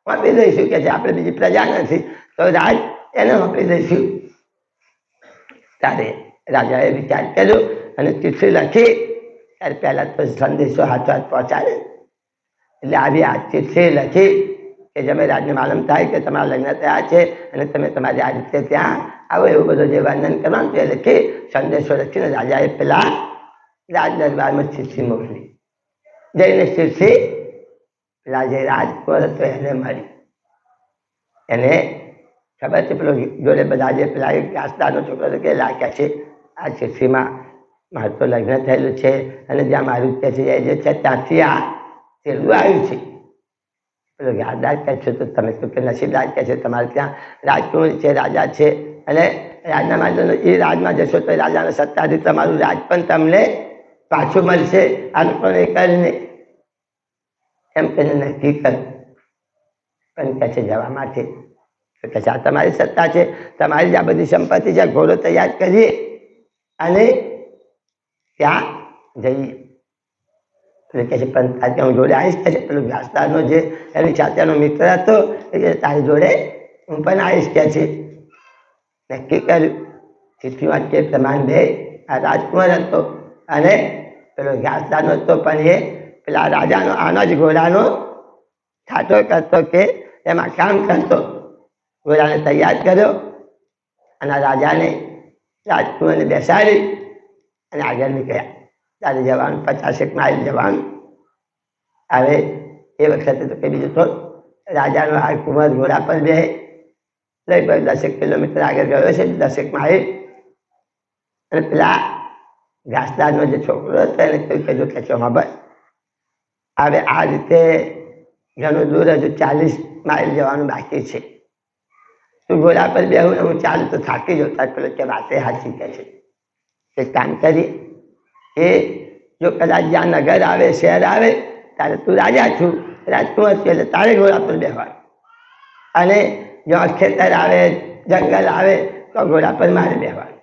A: આપી દઈશું કે આપણે બીજી પ્રજા નથી તો રાજ એને આપી દઈશું. ત્યારે રાજાએ વિચાર કર્યો અને ચિઠ્ઠી લખી. ત્યારે પહેલા તો સંદેશો હાથ પહોંચાડે. એટલે આવી આ ચિઠ્ઠી લખી કે જેમે રાજને માલુમ થાય કે તમારા લગ્ન થયા છે અને તમે તમારી આ રીતે ત્યાં આવો એવું બધું જે વર્ણન કરવાનું તે લખી સંદેશો લખીને રાજાએ પેલા રાજ દરબારમાં ચિઠ્ઠી મોકલી. જઈને ચિઠ્ઠી પેલા જે રાજકુંવર હતો એને મળી. એને ખબર છે પેલો જોડે બધા જે પેલા ઘાસદારનો છોકરો હતો કે લાગ્યા છે આ ચિઠ્ઠીમાં મારું તો લગ્ન થયેલું છે અને જ્યાં મારું કે છે જે છે ત્યાંથી આ ચેલું આવ્યું છે. પેલો ઘાસદાર કહે છે તો તમે તો કે નસીબદાર કહે છે તમારે ત્યાં રાજકુંવર છે, રાજા છે અને રાજના માટે એ રાજમાં જશો તો રાજાના સત્તાથી તમારું રાજ પણ તમને પાછું મળશે. આ લોકોને કરીને એમ કહીને નક્કી કર્યું. પણ કહે છે જવા માટે તો કહે છે આ તમારી સત્તા છે, તમારી જ આ બધી સંપત્તિ છે, ઘોડો તૈયાર કરીએ અને ત્યાં જઈએ. એટલે કહે છે પણ તારે હું જોડે આવીશ. કહે છે પેલો ઘાસદારનો જે એની સાથેનો મિત્ર હતો એ તારી જોડે હું પણ આવીશ કહે છે. નક્કી કર્યું. ચિઠ્ઠીમાં કે પ્રમાણ બે આ રાજકુંવર હતો અને પેલો ઘાસદારનો હતો પણ એ પેલા રાજાનો આનો જ ઘોડાનો ઠાઠો કરતો કે એમાં કામ કરતો. ઘોડાને તૈયાર કર્યો અને રાજાને રાજકુંવરને બેસાડી અને આગળ નીકળ્યા. ત્યારે જવાનું 50 માઇલ જવાનું. હવે એ વખતે તો કઈ બીજું તો રાજાનો આ કુંવર ઘોડા પર બે લગભગ 10 કિલોમીટર આગળ ગયો છે, 10 માઇલ. અને પેલા ઘાસદારનો જે છોકરો હતો એને કહ્યું કે જો કે છો હા બસ હવે આ રીતે ઘણું દૂર હજુ 40 માઇલ જવાનું બાકી છે. તું ઘોડા પર બેહું હું ચાલું તો થાકી જતા. પેલો કે વાતે સાચી કહે છે. એક કામ કરી એ જો કદાચ જ્યાં નગર આવે શહેર આવે ત્યારે તું રાજા છું, રાજકુંવર છું એટલે તારે ઘોડા પર બેહવાનું. અને જો ખેતર આવે જંગલ આવે તો ઘોડા પર મારે બેહવાનું.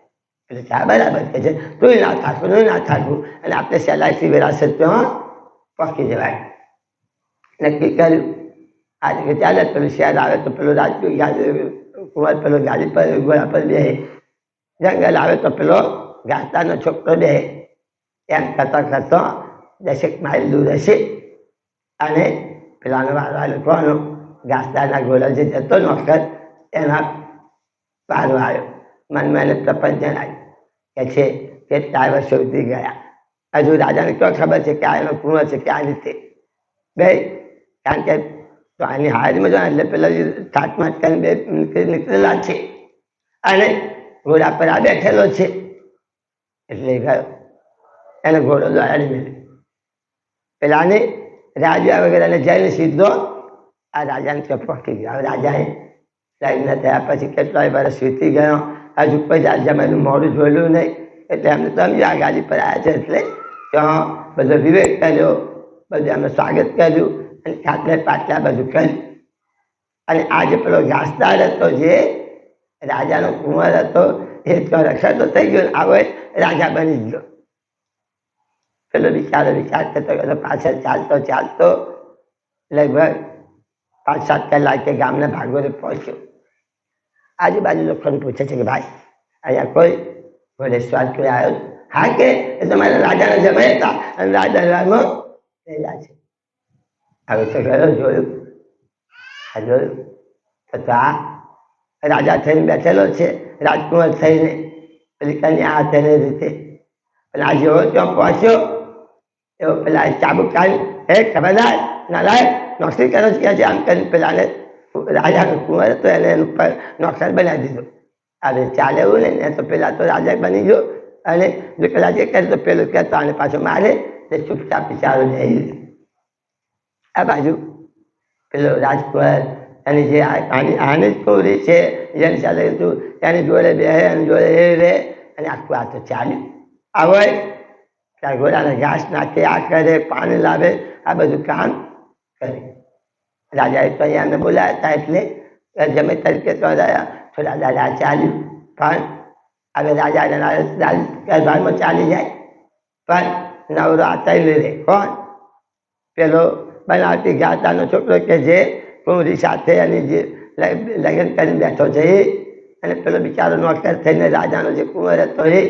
A: એટલે ત્યાં બરાબર કે છે તું ના થાકું હું ના થાકું અને આપણે સહેલાઈથી વિરાસતમાં પહોંચી જવાય. નક્કી કર્યું. આજે ચાલે પેલું શહેર આવે તો પેલો કુંવર પેલો ગાડી પર ઘોડા પર બેહે, જંગલ આવે તો પેલો ઘાસદારનો છોકરો બેહે. એમ કરતા કરતા 10 માઇલ દૂર હશે અને પેલાનો વારો લખવાનો ઘાસદારના ઘોડા જે જતો નોકર એના વારો આવ્યો. મનમાં એને પ્રપંચ જણાવ્યું કે છે કેટલા વર્ષો સુધી ગયા. હજુ રાજાને ક્યાં ખબર છે કે આ એનો કુંવર છે કે આ રીતે બે કારણ કે તો આની હાજરીમાં જો એટલે પેલા થાટમાં બે નીકળેલા છે અને ઘોડા પર આ બેઠેલો છે. એટલે ગયો એને ઘોડો દોડાડી મેળ્યો. પેલાને રાજા વગેરે જઈને સીધો આ રાજાને ત્યાં પહોંચી ગયો. રાજાએ લગ્ન થયા પછી કેટલાય વર્ષ વીતી ગયો, હજુ કોઈ જમાનું મોડું જોયેલું નહીં. એટલે એમને સમજો આ ગાડી પર આવ્યા છે એટલે ત્યાં બધો વિવેક કર્યો, બધું એમને સ્વાગત કર્યું અને ખાટલે પાટલા બધું કર્યું. અને આ જે પેલો ઘાસદાર હતો, જે રાજાનો કુંવર હતો, એ તો રક્ષા થઈ ગયો, આવો રાજા બની ગયો. પેલો બિચારો વિચાર કરતો કરતો પાછળ ચાલતો ચાલતો લગભગ 5-7 કલાકે ગામના ભાગોળે પહોંચ્યો. આજુબાજુ લોકોને પૂછે છે કે ભાઈ, અહીંયા કોઈ ઘોડેસવાર કોઈ આવ્યો? હા, કે એ તો મારા રાજાના જમાઈ હતા અને રાજદરબારમાં રહેલા છે. હવે તો ગયો, જોયું તો આ રાજા થઈને બેઠેલો છે, રાજકુમાર થઈને, પેલી કન્યા હાથે રીતે. પેલા જેવો ત્યાં પહોંચ્યો એવો પેલા ચાબુક કાઢી, હે ખબરદાર, નાલાયક, નોકરી કરો છે આમ કરીને પેલાને, રાજાનો કુંવર હતો એને એની ઉપર નોકર બનાવી દીધો. હવે ચાલે એવું નહીં, તો પેલા તો રાજા બની ગયો, અને જો પેલા જે કરે તો પેલું કહેતો આને પાછો મારે, એટલે ચૂપચાપ બિચારો જઈ. આ બાજુ પેલો રાજકુમાર એની જે આની જ કુંવરી છે, જેની સાથે હતું એની જોડે બે એની જોડે એ રહે, અને આખું આ તો ચાલ્યું. આવે ત્યાં ઘોડાને ઘાસ નાખે, આ કરે, પાણી લાવે, આ બધું કામ કરે. રાજાએ તો અહીંયાને બોલાયા હતા, એટલે જમે તરીકે તો થોડા દાડા ચાલ્યું. પણ હવે રાજાના દરબારમાં ચાલી જાય, પણ નવરો આ તૈલી રહે. કોણ? પેલો બનાવટી ગાતાનો છોકરો કે જે કુંવરી સાથે એની જે લગ્ન કરીને બેઠો છે એ, અને પેલો બિચારો નોકર થઈને રાજાનો જે કુંવર હતો એ,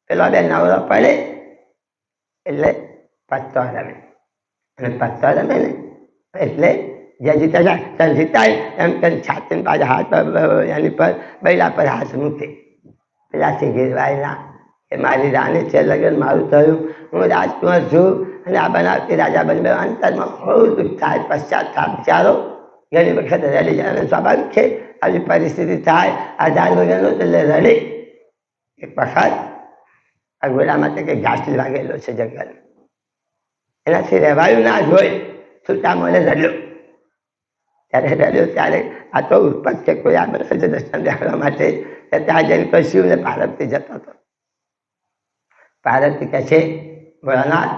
A: પેલો બે નવરો પડે એટલે પત્તો રમે. અને પત્તો રમે ને એટલે જે જીતા જીતાય એમ કરી છાતીને પાછા હાથ એની પર બૈરા પર હાથ મૂકે. પેલાથી ગીરવાયના કે મારી રાણી છે, લગ્ન મારું થયું, હું રાજકુમાર છું, અને આ બનાવતી રાજા બની. અંતરમાં બહુ દુઃખ થાય, પશ્ચાતાપ વિચારો ઘણી વખત રડી જાય. સ્વાભાવિક છે, આવી પરિસ્થિતિ થાય, આધાર વગરનો એટલે રડે. એક વખત આ ઘોડામાં કંઈક ઘાસ લાગેલો છે જંગલ, એનાથી રહેવાયું ના જોઈ, છૂટા મોડે રડ્યો. ત્યારે રડ્યો ત્યારે આ તો ઉત્પત્ત છે, કોઈ આ બધા દર્શન દેખાડવા માટે ત્યાં જઈને કોઈ શિવને પાર્વતી જતો હતો. પાર્વતી કહે છે, ભોળાનાથ,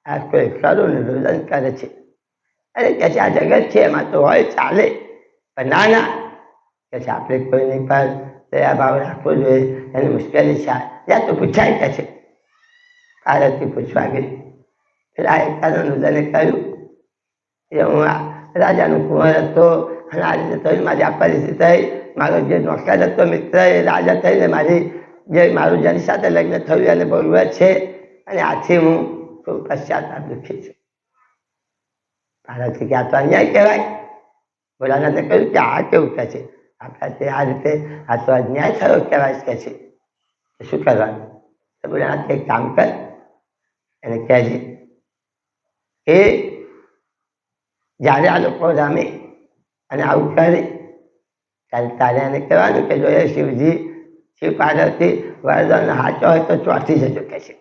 A: આ કોઈ ખરું ને રોદન કરે છે. અરે કે છે આ જગત છે, એમાં તો હોય ચાલે, પણ ના ના કે છે આપણે કોઈની પર દયા ભાવ રાખવો જોઈએ, એની મુશ્કેલી છે, જ્યાં તો પૂછાય કે છે. પાર્વતી પૂછવા ગઈ. પેલા એકાદો રુદને કહ્યું કે હું રાજાનું કુંવર હતો, અને આ રીતે થયું, મારી આ પરિસ્થિતિ થઈ, મારો જે નોકર હતો મિત્ર એ રાજા થઈને મારું જેની સાથે લગ્ન થયું એને ભોગવે છે, અને આથી હું ખૂબ પશ્ચાતાપ દુઃખી છું. પાર્વતી કે આ તો અન્યાય કહેવાય. ભોળાનાથે કહ્યું કે આ કેવું કહે છે, આપણાથી આ રીતે આ તો અન્યાય થયો કહેવાય કે છે, શું કરવાનું? તો ભોળાનાથ એક કામ કર, એને કહેજે એ જ્યારે આ લોકો રમે અને આવું કરે ત્યારે તારે એને કહેવાનું કે જો એ શિવજી, શિવ પાર્વતી વરદાન હાચો હોય તો ચોથી જજો કે છે.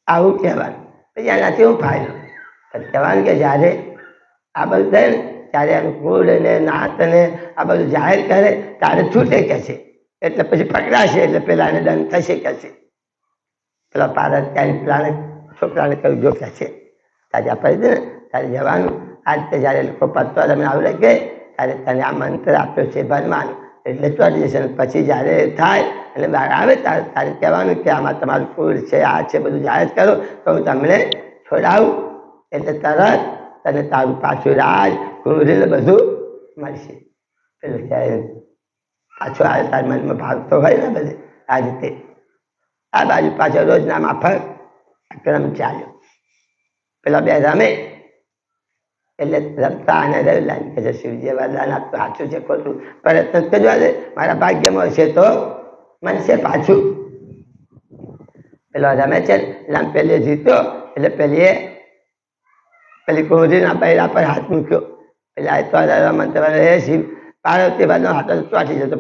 A: આવું કહેવાનું. પછી એનાથી હું ફાયદો કહેવાનું કે જ્યારે આ બધું થાય ને ત્યારે એનું કુળ ને નાત ને આ બધું જાહેર કરે ત્યારે છૂટે કે છે, એટલે પછી પકડાશે, એટલે પેલાને દંડ થશે કે છે. પેલા પાર્વતી પેલાને છોકરાને કહ્યું જો કે છે તારે આપી દે ને તારે જવાનું. આ રીતે જ્યારે લોકો પત્તો તમને આવડે કે ત્યારે તને આ મંત્ર આપ્યો છે ભરવાનું, એટલે ચોટી જશે. પછી જ્યારે થાય અને બહાર આવે ત્યારે તારે કહેવાનું કે આમાં તમારું કુળ છે, આ છે, બધું જાહેર કરો તો હું તમને છોડાવું, એટલે તરત તને તારું પાછું રાજ કુંવરીને બધું મળશે. પેલું પાછું આવે તારા મનમાં ભાવ તો હોય ને બધે. આ રીતે આ બાજુ પાછળ રોજના માફક ક્રમ ચાલ્યો. પેલા બે રમે એટલે રમતા અને રહેલા કે છે શિવજી વરદાન આપતું, સાચું છે ખોટું પ્રયત્ન કરજો, મારા ભાગ્યમાં હશે તો મનશે પાછું. પેલો રમે છે એટલે પેલી જીત્યો, એટલે પેલી કુંવરીના બૈરા પર હાથ મૂક્યો. પેલા તો મંત્ર એ શિવ પાર્વતી બાદનો હાથ ચોંટી જતો,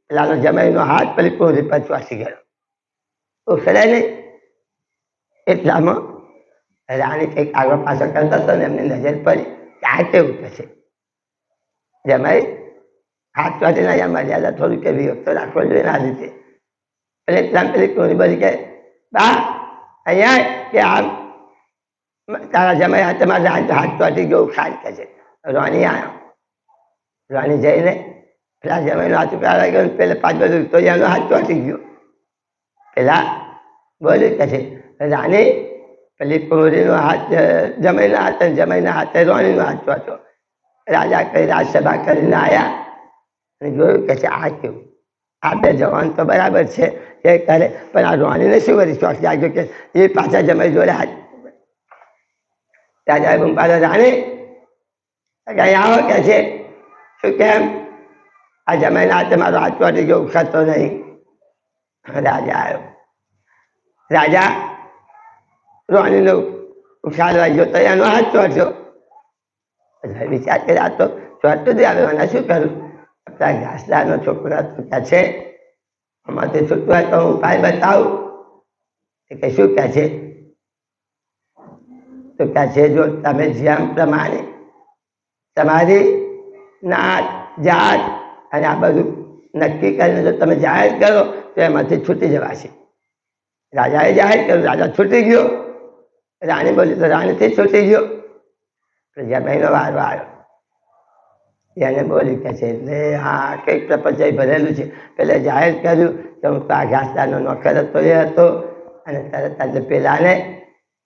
A: પેલાનો જમાઈનો હાથ પેલી કુંવરી પર ચોંટી ગયો. ઉખડે નહીં. એટલામાં રાણી કંઈક આગળ પાછળ કરતા હતો ને એમની નજર પડી કે આ કેવું કે છે. જમાઈ હાથ ચોંટીને અહીંયા મર્યાદા થોડી કે વિયોગ રાખવો જોઈએ આ રીતે. એટલે એટલામાં પેલી કુંવરી બધી કે બા અહીંયા કે આમ તારા જમાઈ હાથે મારે હાથ ચોંટી ગયો ખાય કે છે. રોણી આવ્યો રાણી જઈને પેલા જમાઈનો હાથ ઉપાડા ગયો, પેલા પાંચ બધું તો એનો હાથ ચોંટી ગયો. પેલા બોલ્યું કે છે રાણી પેલી કુંવરીનો હાથ જમાઈના હાથ, જમાઈના હાથે રાણીનો હાથ ચોંટો. રાજા કઈ રાજસભા કરીને આવ્યા અને જોયું કે છે આ કેવું, આ બે જવાન તો બરાબર છે એ કરે, પણ આ રાણીને શું કરી ચોંટ લાગ્યો કે એ પાછા જમાઈ જોડે હાથ. રાજાએ બૂમ પાડ્યો, રાણી કઈ આવો કે છે, શું કેમ આ જમાઈના હાથે મારો હાથ ચોંટી ગયો, ઉખાતો નહીં. રાજા આવ્યો, રાજા રાણીનો ઉખાડવા ગયો તો એનો હાથ ચોંટ્યો. વિચાર કર્યા તો ચોંટતું જ આવે, મને શું કરું. આપણા ઘાસદારનો છોકરો તો કે છે આમાંથી છૂટતું હોય તો હું ઉપાય બતાવું. કે શું કહે છે, તો કહે છે જો તમે જેમ પ્રમાણે તમારી નાત જાત અને આ બધું નક્કી કરીને જો તમે જાહેર કરો તો એમાંથી છૂટી જવાશે. રાજાએ જાહેર કર્યું, રાજા છૂટી ગયો. રાણી બોલી તો રાણીથી છૂટી ગયો. જમાઈનો વારો આવ્યો, એને બોલી કે છે એટલે હા કંઈક પ્રપંચ ભરેલું છે. પેલે જાહેર કર્યું કે હું તો આ ઘાસદારનો નોકર હતો એ હતો, અને તરત જ પેલાને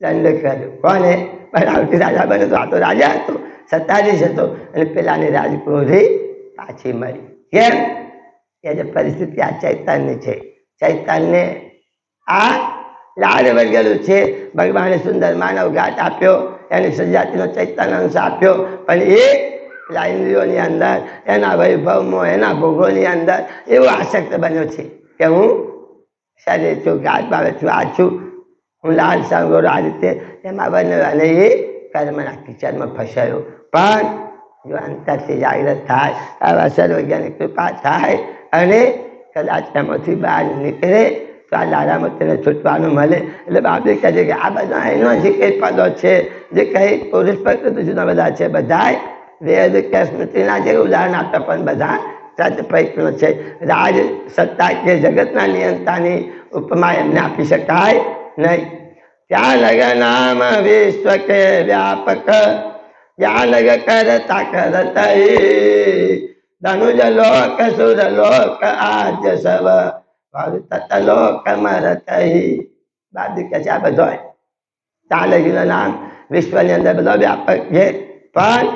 A: દંડ કર્યો. કોને બનાવટી રાજા બને તો આ તો રાજા હતો, સત્તાધીશ હતો, અને પેલાની રાજકુંવરી પાછી મળી. કેમ એ જે પરિસ્થિતિ આ ચૈતન્ય છે, ચૈતન્ય આ લાડ વર્ગેલું છે. ભગવાને સુંદર માનવ ઘાટ આપ્યો, એની સજાતિનો ચૈતન્ય અંશ આપ્યો, પણ એ પેલા ઇન્દ્રિયોની અંદર એના વૈભવમાં એના ભોગોની અંદર એવો આસક્ત બન્યો છે કે હું શરીર છું, ઘાટ બાબત છું, આ છું, હું લાલ સંગોરો આ રીતે એમાં બન્યો, અને એ કર્મના કિચનમાં ફસાયો. પણ જો અંતરથી જાગૃત થાય, આવા સર્વજ્ઞાની કૃપા થાય અને કદાચ એમાંથી બહાર નીકળે તો આ લારામાં તેને છૂટવાનું મળે. એટલે બાપે કહે છે કે આ બધા એનો જે કંઈ પદો છે, જે કંઈ પુરુષ પ્રકૃતિ જુદા બધા છે, બધા વેદ કે સ્મૃતિના જે ઉદાહરણ આપતા પણ બધા સત પ્રયત્નો છે. રાજ સત્તા કે જગતના નિયંતાની ઉપમા એમને આપી શકાય નહીં. ત્યાં લગ નામ વિશ્વ કે વ્યાપક, ત્યાં લગ કરતા કરતા ધનુજ લોક સુર લોક આદ્ય સવ તતલોક મરત. બાબી કે છે આ બધો ત્યાં લગીનું નામ વિશ્વની અંદર બધો વ્યાપક છે, પણ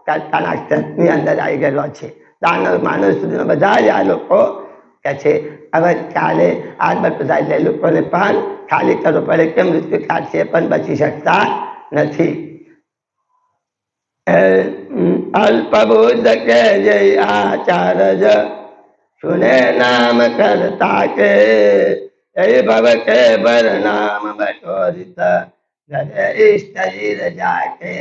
A: કરતાના ક્ષેત્રની અંદર આવી ગયેલો છે. દાનવ માનવ સુધીનો બધા જ આ લોકો કે છે હવે કાલે આ બધા એટલે લોકોને પણ ખાલી કરવો પડે કે મૃત્યુ કાઢશે પણ બચી શકતા નથી. અલ્પબુદ્ધ કે જય આચાર્ય સુને નામ કરતા કે જય ભવ કે બર નામ બટોરિત ઘરે ઇષ્ટ જાકે.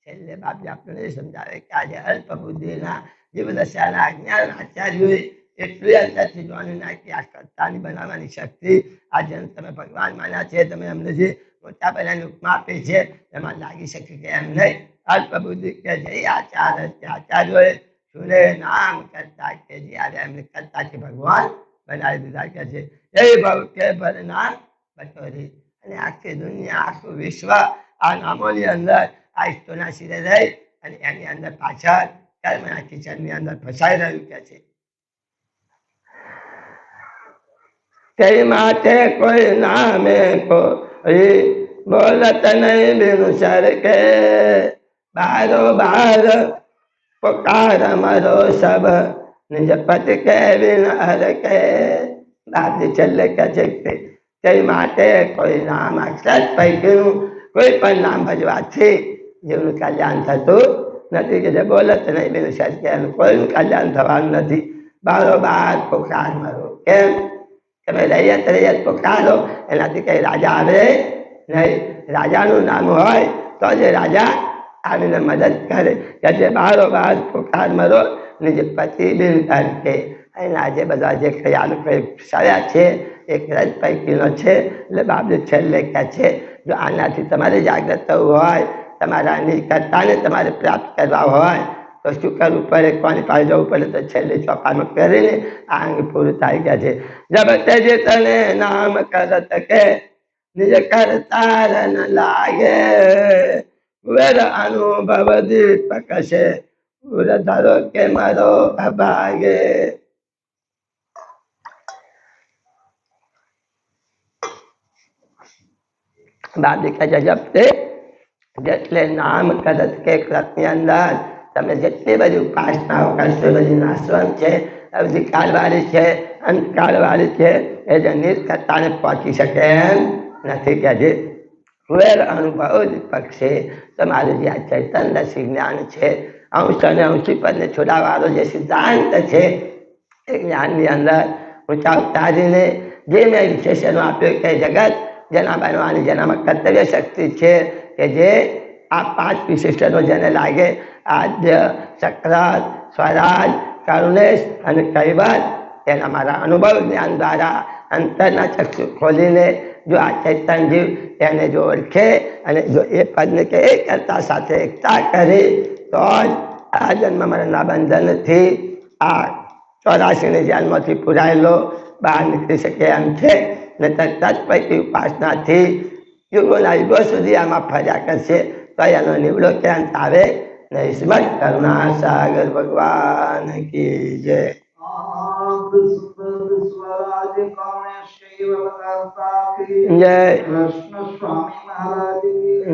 A: છેલ્લે બાપજી આપણને સમજાવે કે આજે અલ્પ બુદ્ધિના જીવદશાના અજ્ઞાન આચાર્યોએ એટલી અંદરથી જોવાની નાખી આ કરતાની બનાવવાની શક્તિ આજે તમે ભગવાન માન્યા છે, તમે અમને જે મોટા બધાની ઉપમા આપી છે એમાં લાગી શકે કે એમ નહીં. અલ્પ બુદ્ધિ કે જય આચાર્યોએ સુને નામ કરતા કે જે આજે એમને કરતાથી ભગવાન બનાવી દીધા કે છે જય ભવ કે ભર નામ બટોરી. અને આખી દુનિયા આખું વિશ્વ આ નામોની અંદર આ ઈષ્ટોના શિરે રહી અને એની અંદર પાછળ કર્મના કિચનની અંદર ફસાઈ રહ્યું કે છે. તે માટે કોઈ નામે કોઈ બોલત નહીં બિન સરકે, બારો બાર પુકાર મરો સબ નિજ પતિ કે બિન હરકે. બાપજી છેલ્લે કહે છે તે માટે કોઈ નામ અક્ષર પૈકીનું કોઈ પણ નામ ભજવાથી જેનું કલ્યાણ થતું નથી. કે જે બોલત નહીં બિન સરકે એનું કોઈનું કલ્યાણ થવાનું નથી. બારોબાર પુકાર મરો. કેમ તમે રૈયત પુકારો એનાથી કઈ રાજા આવે નહીં. રાજાનું નામ હોય તો જે રાજા આવીને મદદ કરે કે જે બારોબાર પુકાર મરો નિજ પતિ બિન તરકે. એના જે બધા જે ખ્યાલ સળ્યા છે એક રજ પૈકીનો છે. એટલે બાપજી છેલ્લે કહે છે જો આનાથી તમારે જાગૃત થવું હોય, તમારા નિકટતાને તમારે પ્રાપ્ત કરવા હોય તો શું કરવું પડે, કોની પાસે જવું પડે, તો છેલ્લે ચોપામાં કરીને આ અંગ પૂરું થાય ગયા છે. જબ તેજ તને નામ કરત કે નિજ કરતા ન લાગે, વેર અનુભવ દીપક છે પૂરો ધારો કે મારો અભાગે બાદિકા જપતે જેટલે નામ કરત કે કૃતની અંદર તમે જેટલી બધી ઉપાસનાઓ કરશો બધી નાશવંત છે અવધિકાળવાળી છે અંતકાળવાળી છે એ જે નિર્કર્તાને પહોંચી શકે એમ નથી કે જે કુવેર અનુભવ દીપક છે તમારું જે આ ચૈતન્યસી જ્ઞાન છે અંશ અને અંશી પદને છોડાવવાનો જે સિદ્ધાંત છે એ જ્ઞાનની અંદર ઊંચા ઉતારીને જે મેં વિશેષણો આપ્યું કે જગત જેના બનવાની જેનામાં કર્તવ્ય શક્તિ છે કે જે આ 5 વિશેષણો જેને લાગે આદ્ય સક્રાત સ્વરાજ કરુણેશ અને કૈવત એના મારા અનુભવ જ્ઞાન દ્વારા અંતરના ચક્ષુ ખોલીને જો આ ચૈતન્ય જીવ એને જો ઓળખે અને જો એ પદને કે એ કરતા સાથે એકતા કરે તો જ આ જન્મ મરણના બંધનથી આ 84 જન્મથી પુરાયેલો બહાર નીકળી શકે એમ છે ને તત્પૈકી ઉપાસનાથી યુગોના યુગો સુધી આમાં ફર્યા કરશે તો એનો નીવડો ક્યાં આવે નહીં. સ્મર કરુણા સાગર ભગવાન કી જય. જય
B: કૃષ્ણ સ્વામી મહારાજ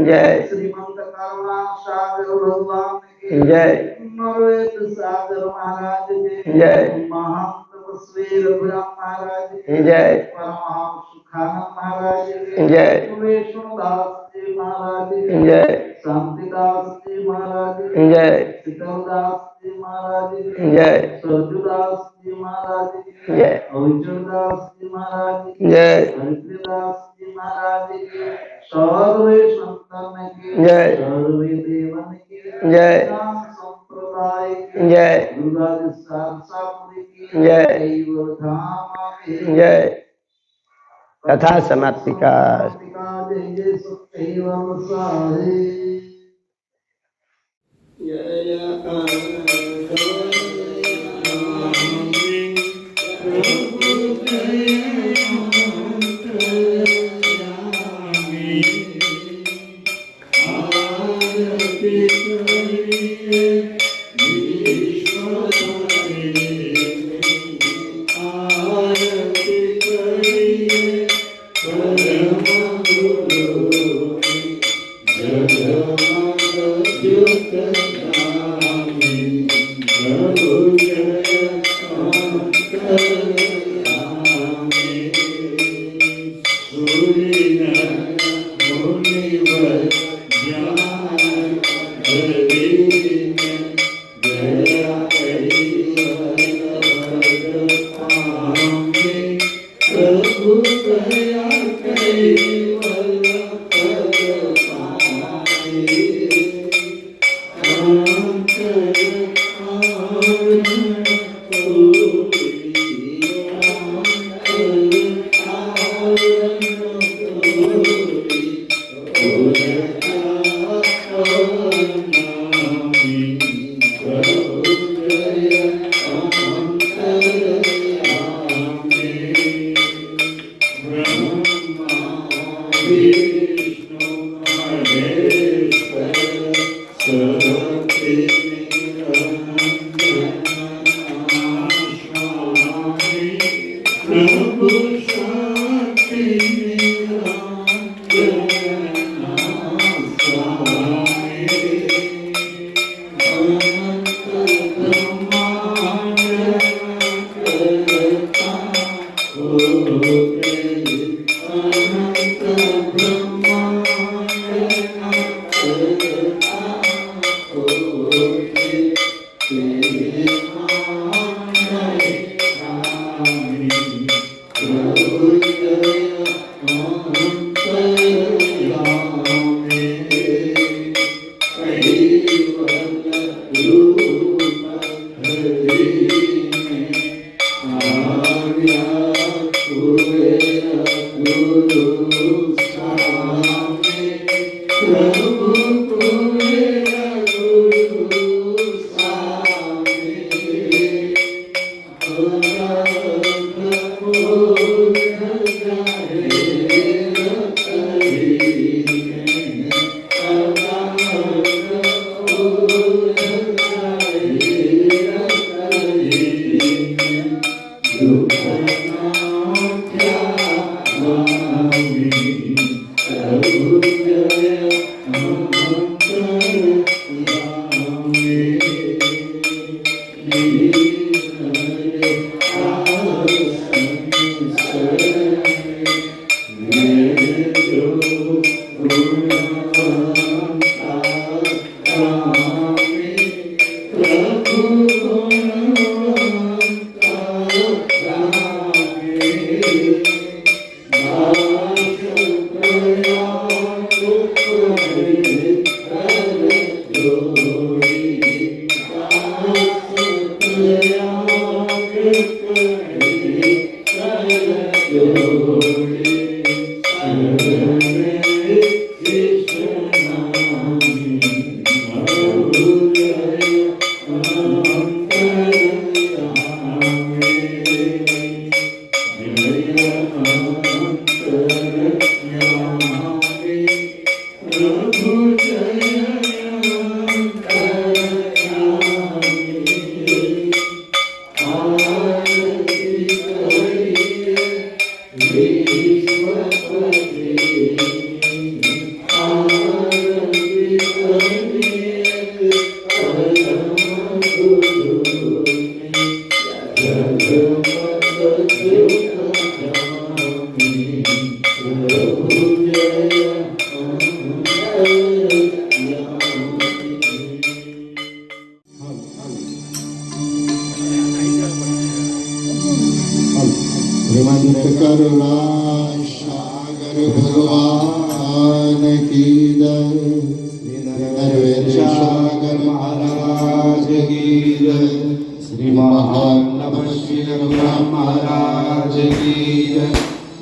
A: જય
B: શ્રીમંત કરુણા સાગર ભગવાન
A: જય
B: નરેશ સાગર મહારાજ
A: જય
B: મહંત તપસ્વી રઘુરામ મહારાજ
A: જય
B: પરમહંસ સુખાનંદ મહારાજ
A: જય
B: વિષ્ણુદાસજી મહારાજ
A: જય
B: શાંતિદાસજી મહારાજ
A: જય
B: શીતલદાસજી મહારાજ
A: જય
B: સરજુદાસજી મહારાજ
A: જય
B: અવિચલદાસજી મહારાજ
A: જય
B: હરિદાસજી મહારાજ સર્વે સંતન કી
A: જય
B: સર્વે દેવન કી
A: જય
B: નામ સંપ્રદાય
A: જય
B: ગુરુરાજ સારસાપુરી કી
A: જય
B: દૈવ ધામ કી
A: જય કથા સમાપ્તિ કા
B: જય જય સત્યવ વસારે
A: Oh
C: करुणासागर भगवान की जय, सागर महाराज की जय, श्री महान नमः श्री रघुराम महाराज की जय,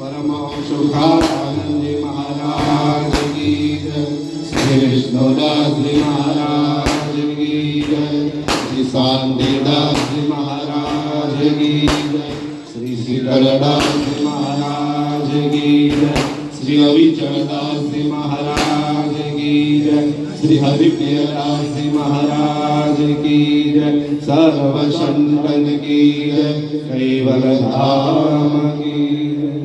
C: परम सुखानंद महाराज की जय, श्री विष्णुदास जी महाराज की जय, श्री शांतिदास जी महाराज की जय, श्री शीतलदास जी महाराज की जय, श्री अविचलदास जी महाराज की जय, श्री हरिप्रियदास जी महाराज की जय, सर्व संतन की जय, कैवल धाम की जय।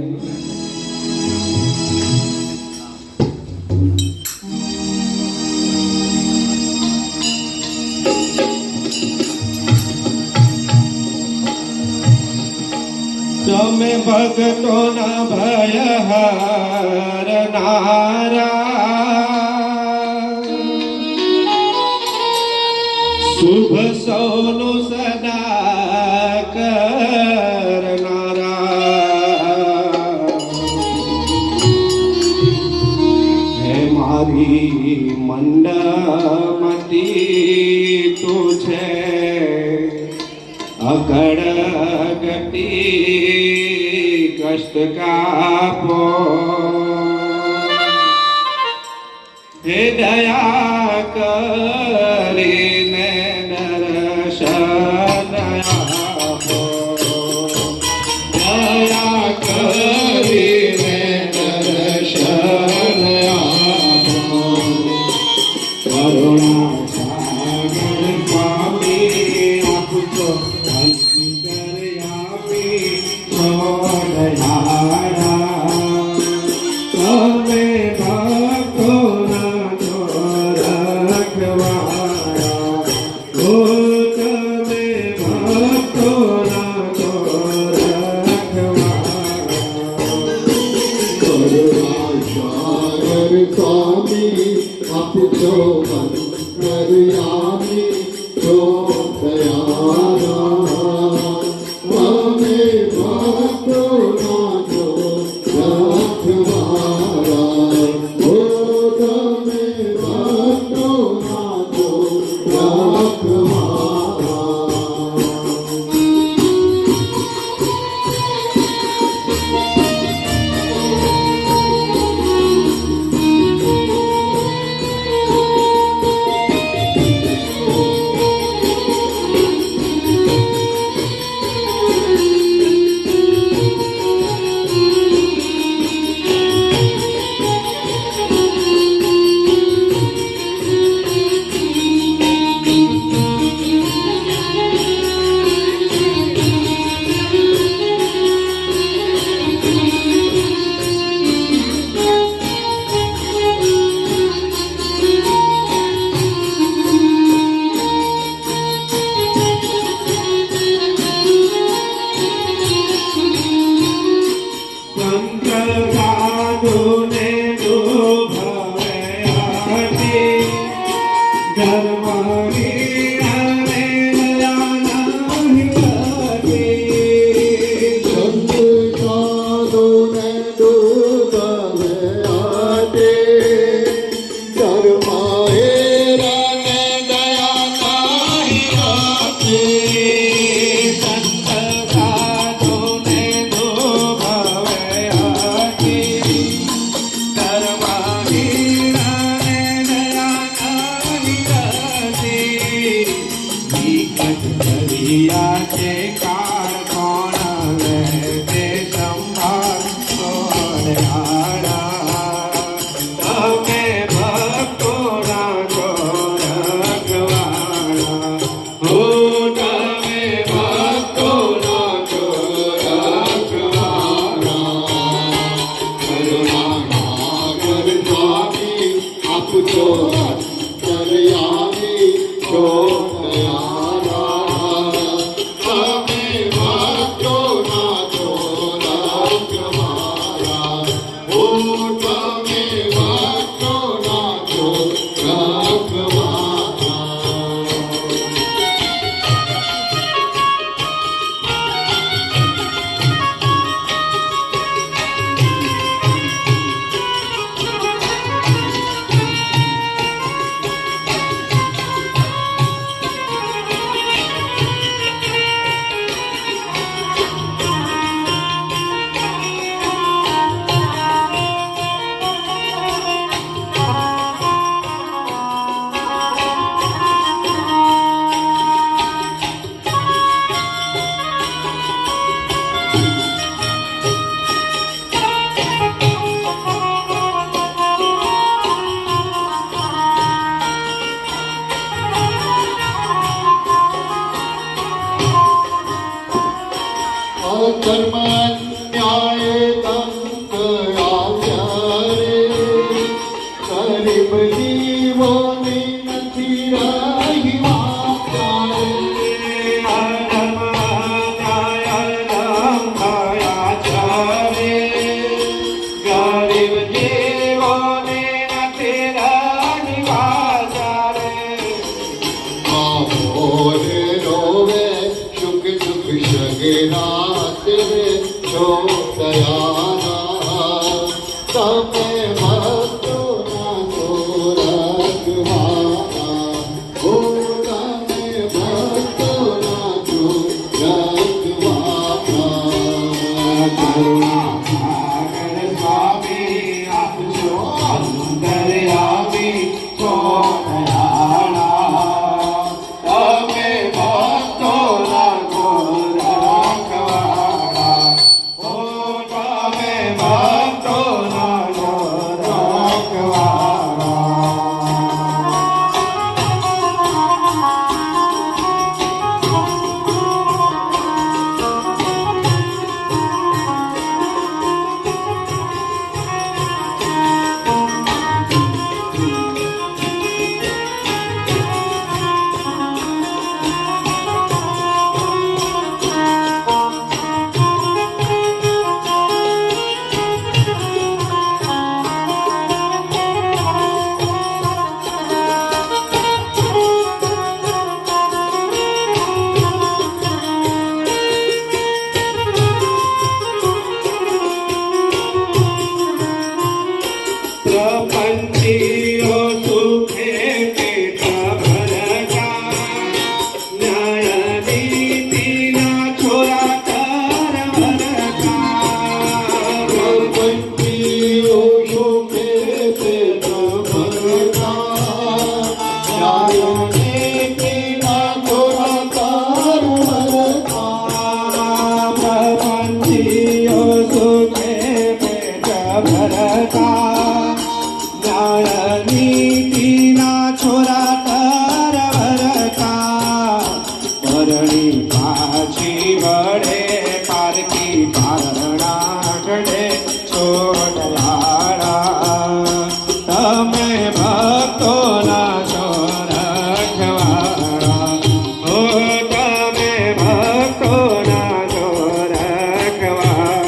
C: તમે ભગતોના ભય હરનારા, શુભ સૌનું સદા કરનારા, હે મારી મંડમતી તું છે અકળ ગતિ કષ્ટ કાપો, હે દયા કરીને દર્શન આપો, દયા કરીને દર્શન આપો, કરુણા સાગર સ્વામી આપજો અંતર્યામી દયાળા, તમે ભક્તોના જો રખવાળા, ઓ તમે ભક્તોના જો રખવાળા, કરુણાસાગર સ્વામી આપજો અંતર્યામી જો દયાળા, તમે ભક્તોના જો રખવાળા, ઓ તમે ભક્તોના જો રખવાળા.
D: વિકટ દરિયા છે કાળ કોણ લે તે સંભાળ સોનારા તમે ભક્તોના છો રખવાળા હો તમે ભક્તોના છો રખવાળા
C: કરુણાનાગર સ્વામી આપ તો દરિયાની છો દયાળા તમે ભક્તોના છો રખવાળા હો તમે ભક્તોના છો રખવાળા ધર્મ ન્યાય તંક આચારે ગરીબ જીવોની નથી રહી
D: ગરીબ જીવોને નથી રાની
C: મોરે રોવે સુખ સુખ સગનાથ રે છો દયાળા તમે ભક્તોના છો રખવાળા હો તમે ભક્તોના છો રખવાળા
D: કરુણાસાગર સ્વામી આપ છો અંતર્યામી છો દયાળા તમે ભક્તોના છો રખવાળા ઓ તમે ભક્તોના છો રખવાળા પ્રપંચીઓ સુખે પેટ ભરતા ન્યાય નીતિના છોરા કર ભરતા
C: પ્રપંચીઓ સુખે પેટ ભરતા ન્યાય નીતિના છોરા કર ભરતા
D: પ્રપંચીઓ સુખે પેટ ભરતા નીતિના છોરા કર ભરતા પરણી પાછી વડે પારકી પારણા ગઢે છોડલાડા તમે ભક્તોના છો રખવાળા ઓ તમે ભક્તોના છો રખવાળા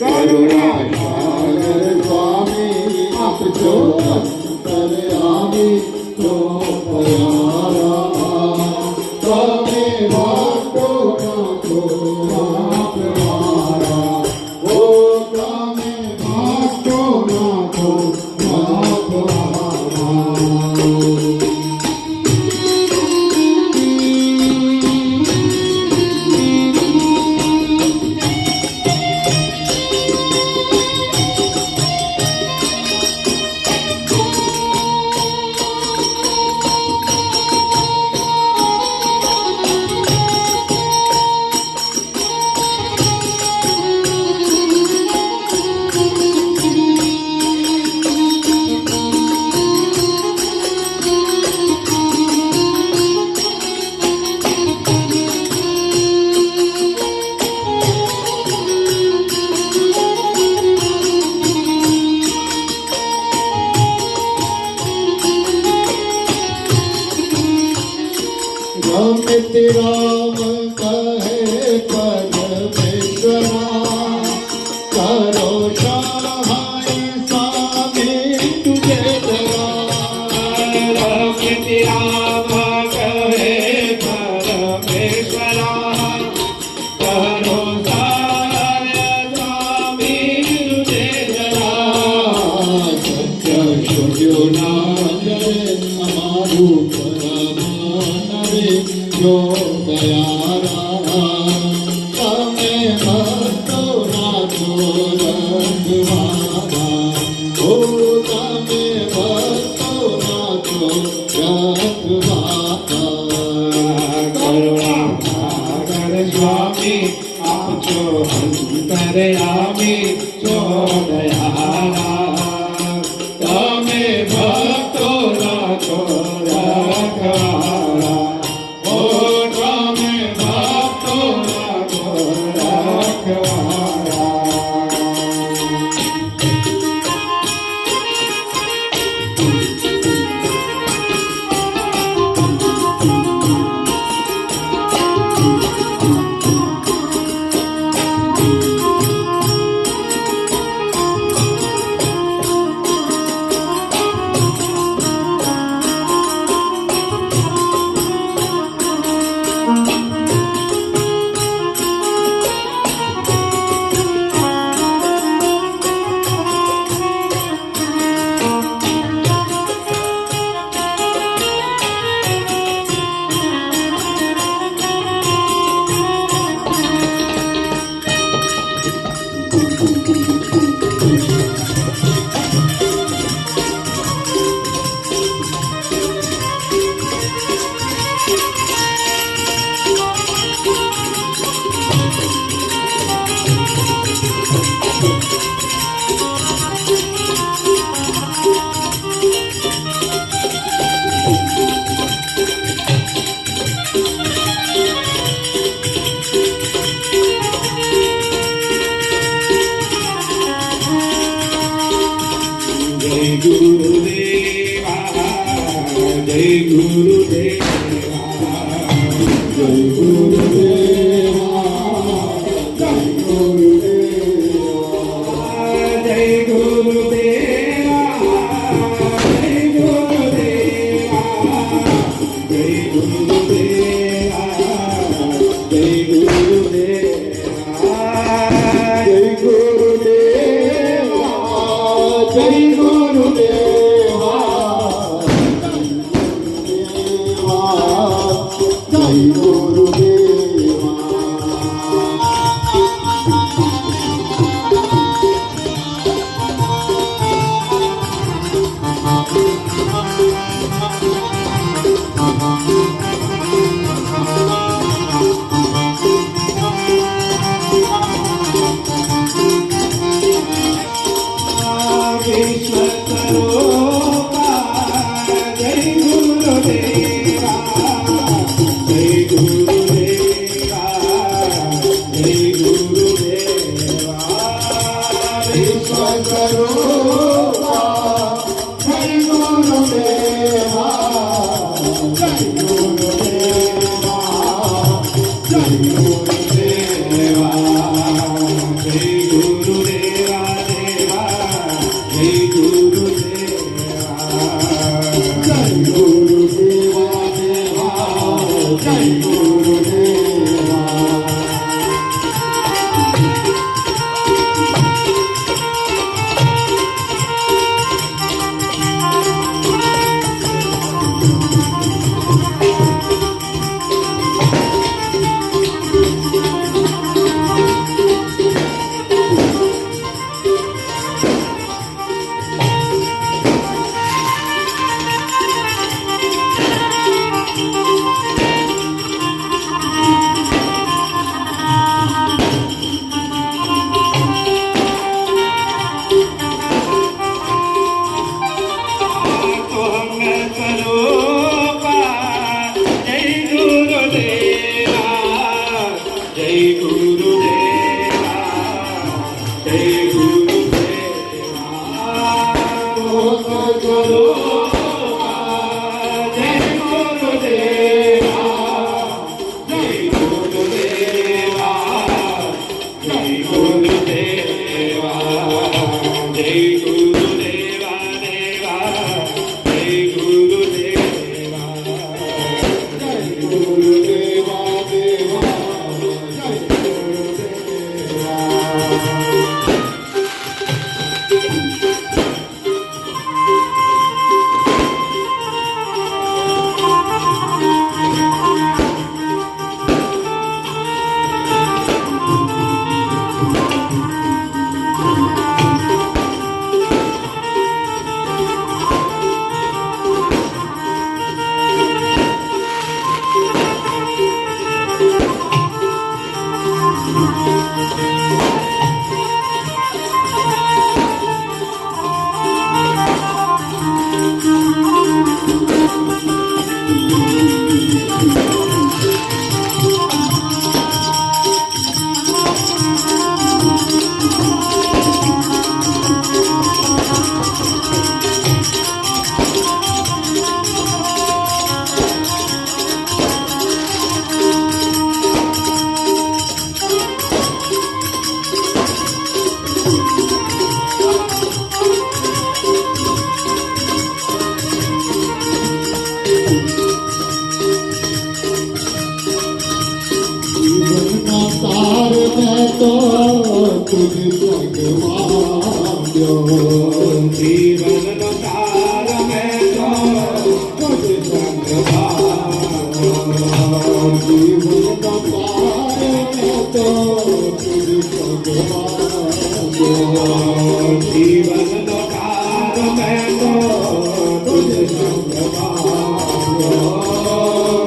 C: કરુણાસાગર સ્વામી આપ છો અંતર્યામી છો દયાળા તમે ભક્તોના છો રખવાળા ઓ તમે ભક્તોના છો રખવાળા अमित राम कहे परमेश्वरा करो सहाय स्वामी तुझे दया
D: अमित राम कहे परमेश्वरा करो सहाय स्वामी तुझे दया
C: सत्य शोध्यो ना जय અમારું પરમાનવે જો દયારા તમે ભક્તો નાચો રંગવારા ઓ તમે ભક્તો નાચો રંગવારા
D: કરુણાસાગર સ્વામી આપજો અંતરયામી છો દયાળા તમે ભક્તો નાચો રખવાળા ઓ તમે ભક્તો નાચો રખવાળા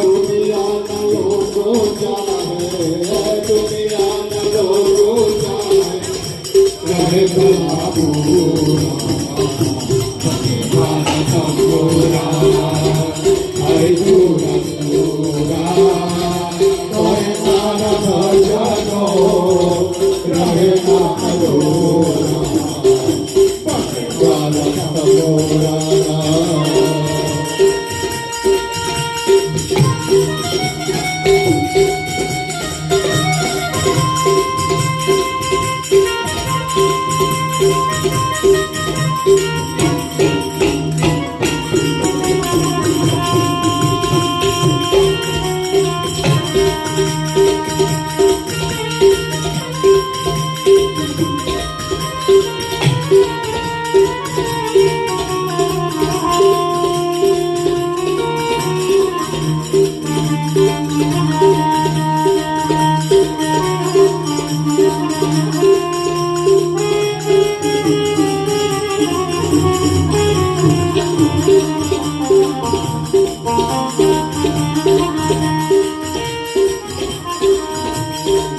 C: દુનિયાના લોકો ચાહે, દુનિયાના લોકો ચાહે, રહે ભલા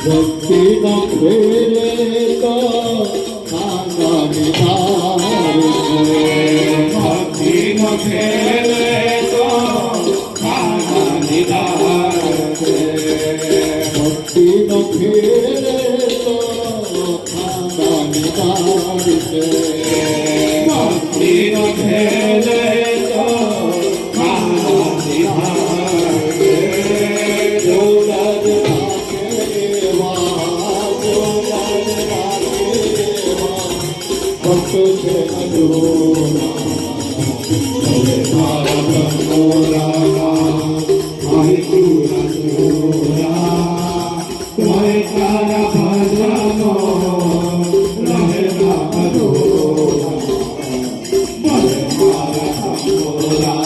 C: ભક્તિના ખેલે તો ખાના નિધાર છે,
D: ભક્તિનો ખેલે તો ખાના નિધાર છે,
C: ભક્તિનો ખેલે તો ખાના નિધાર છે,
D: ભક્તિનો ખેલે તો ખાના નિધાર છે.
C: જોડાજ રાખે એવા, જોડાજ રાખે એવા ભક્તો છે અજોડા.
D: મારા બ્રહ્મોરા માહિતુરા જોરા, તોય તારા ભજનો રહેલા અધૂરા. મને મારા બ્રહ્મોરા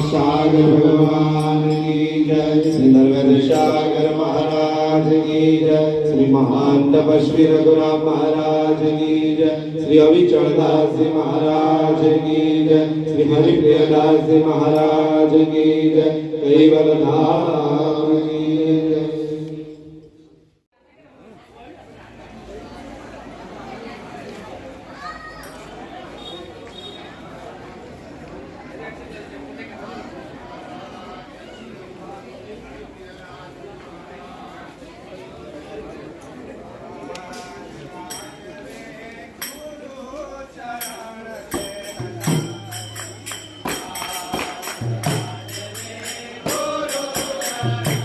D: सागर भगवान की जय, श्री नर्मदा सागर महाराज की जय, श्री महान तपस्वी रघुराम महाराज की जय, श्री अविचलदास जी महाराज की जय, श्री हरिप्रियदास जी महाराज की जय, कैवल धाम की जय.
C: Thank you.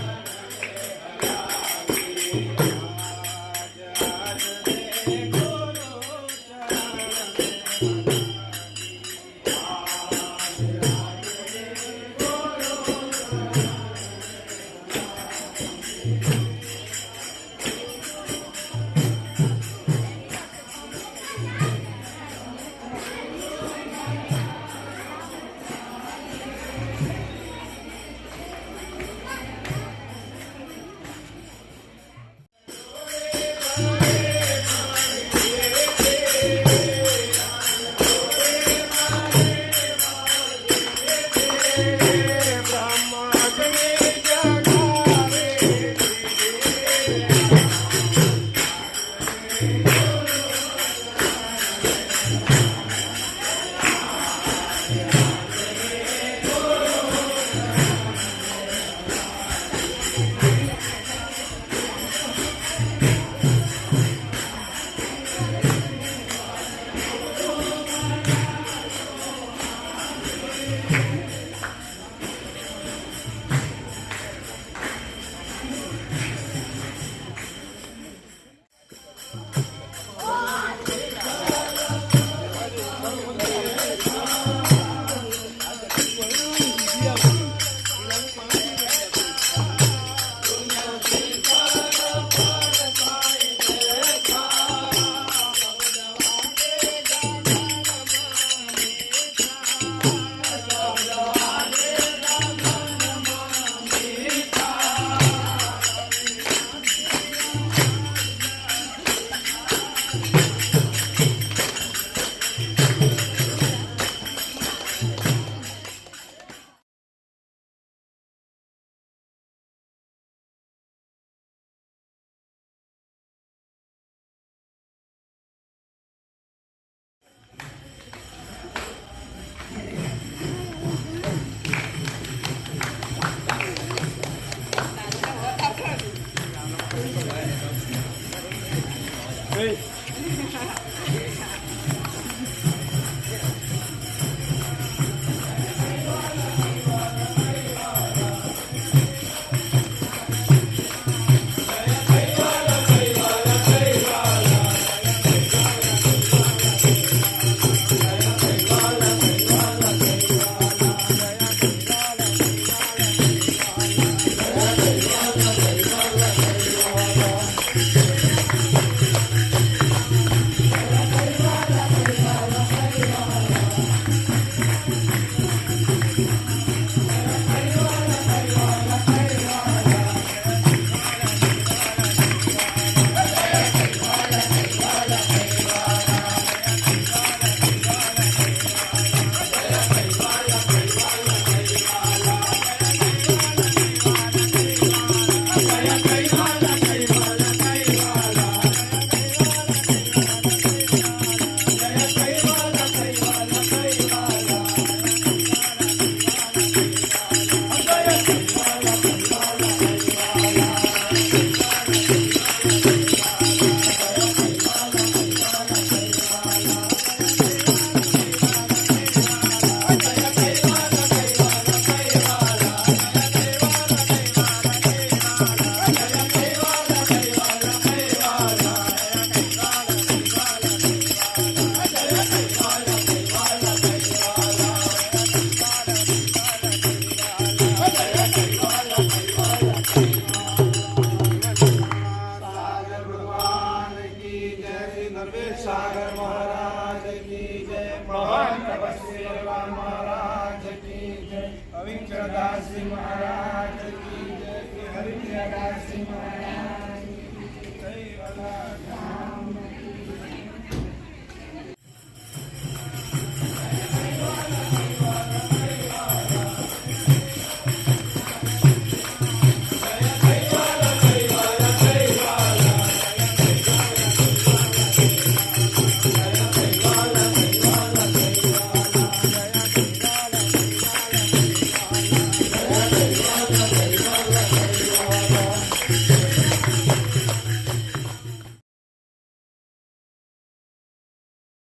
E: શ્રી મહારાજ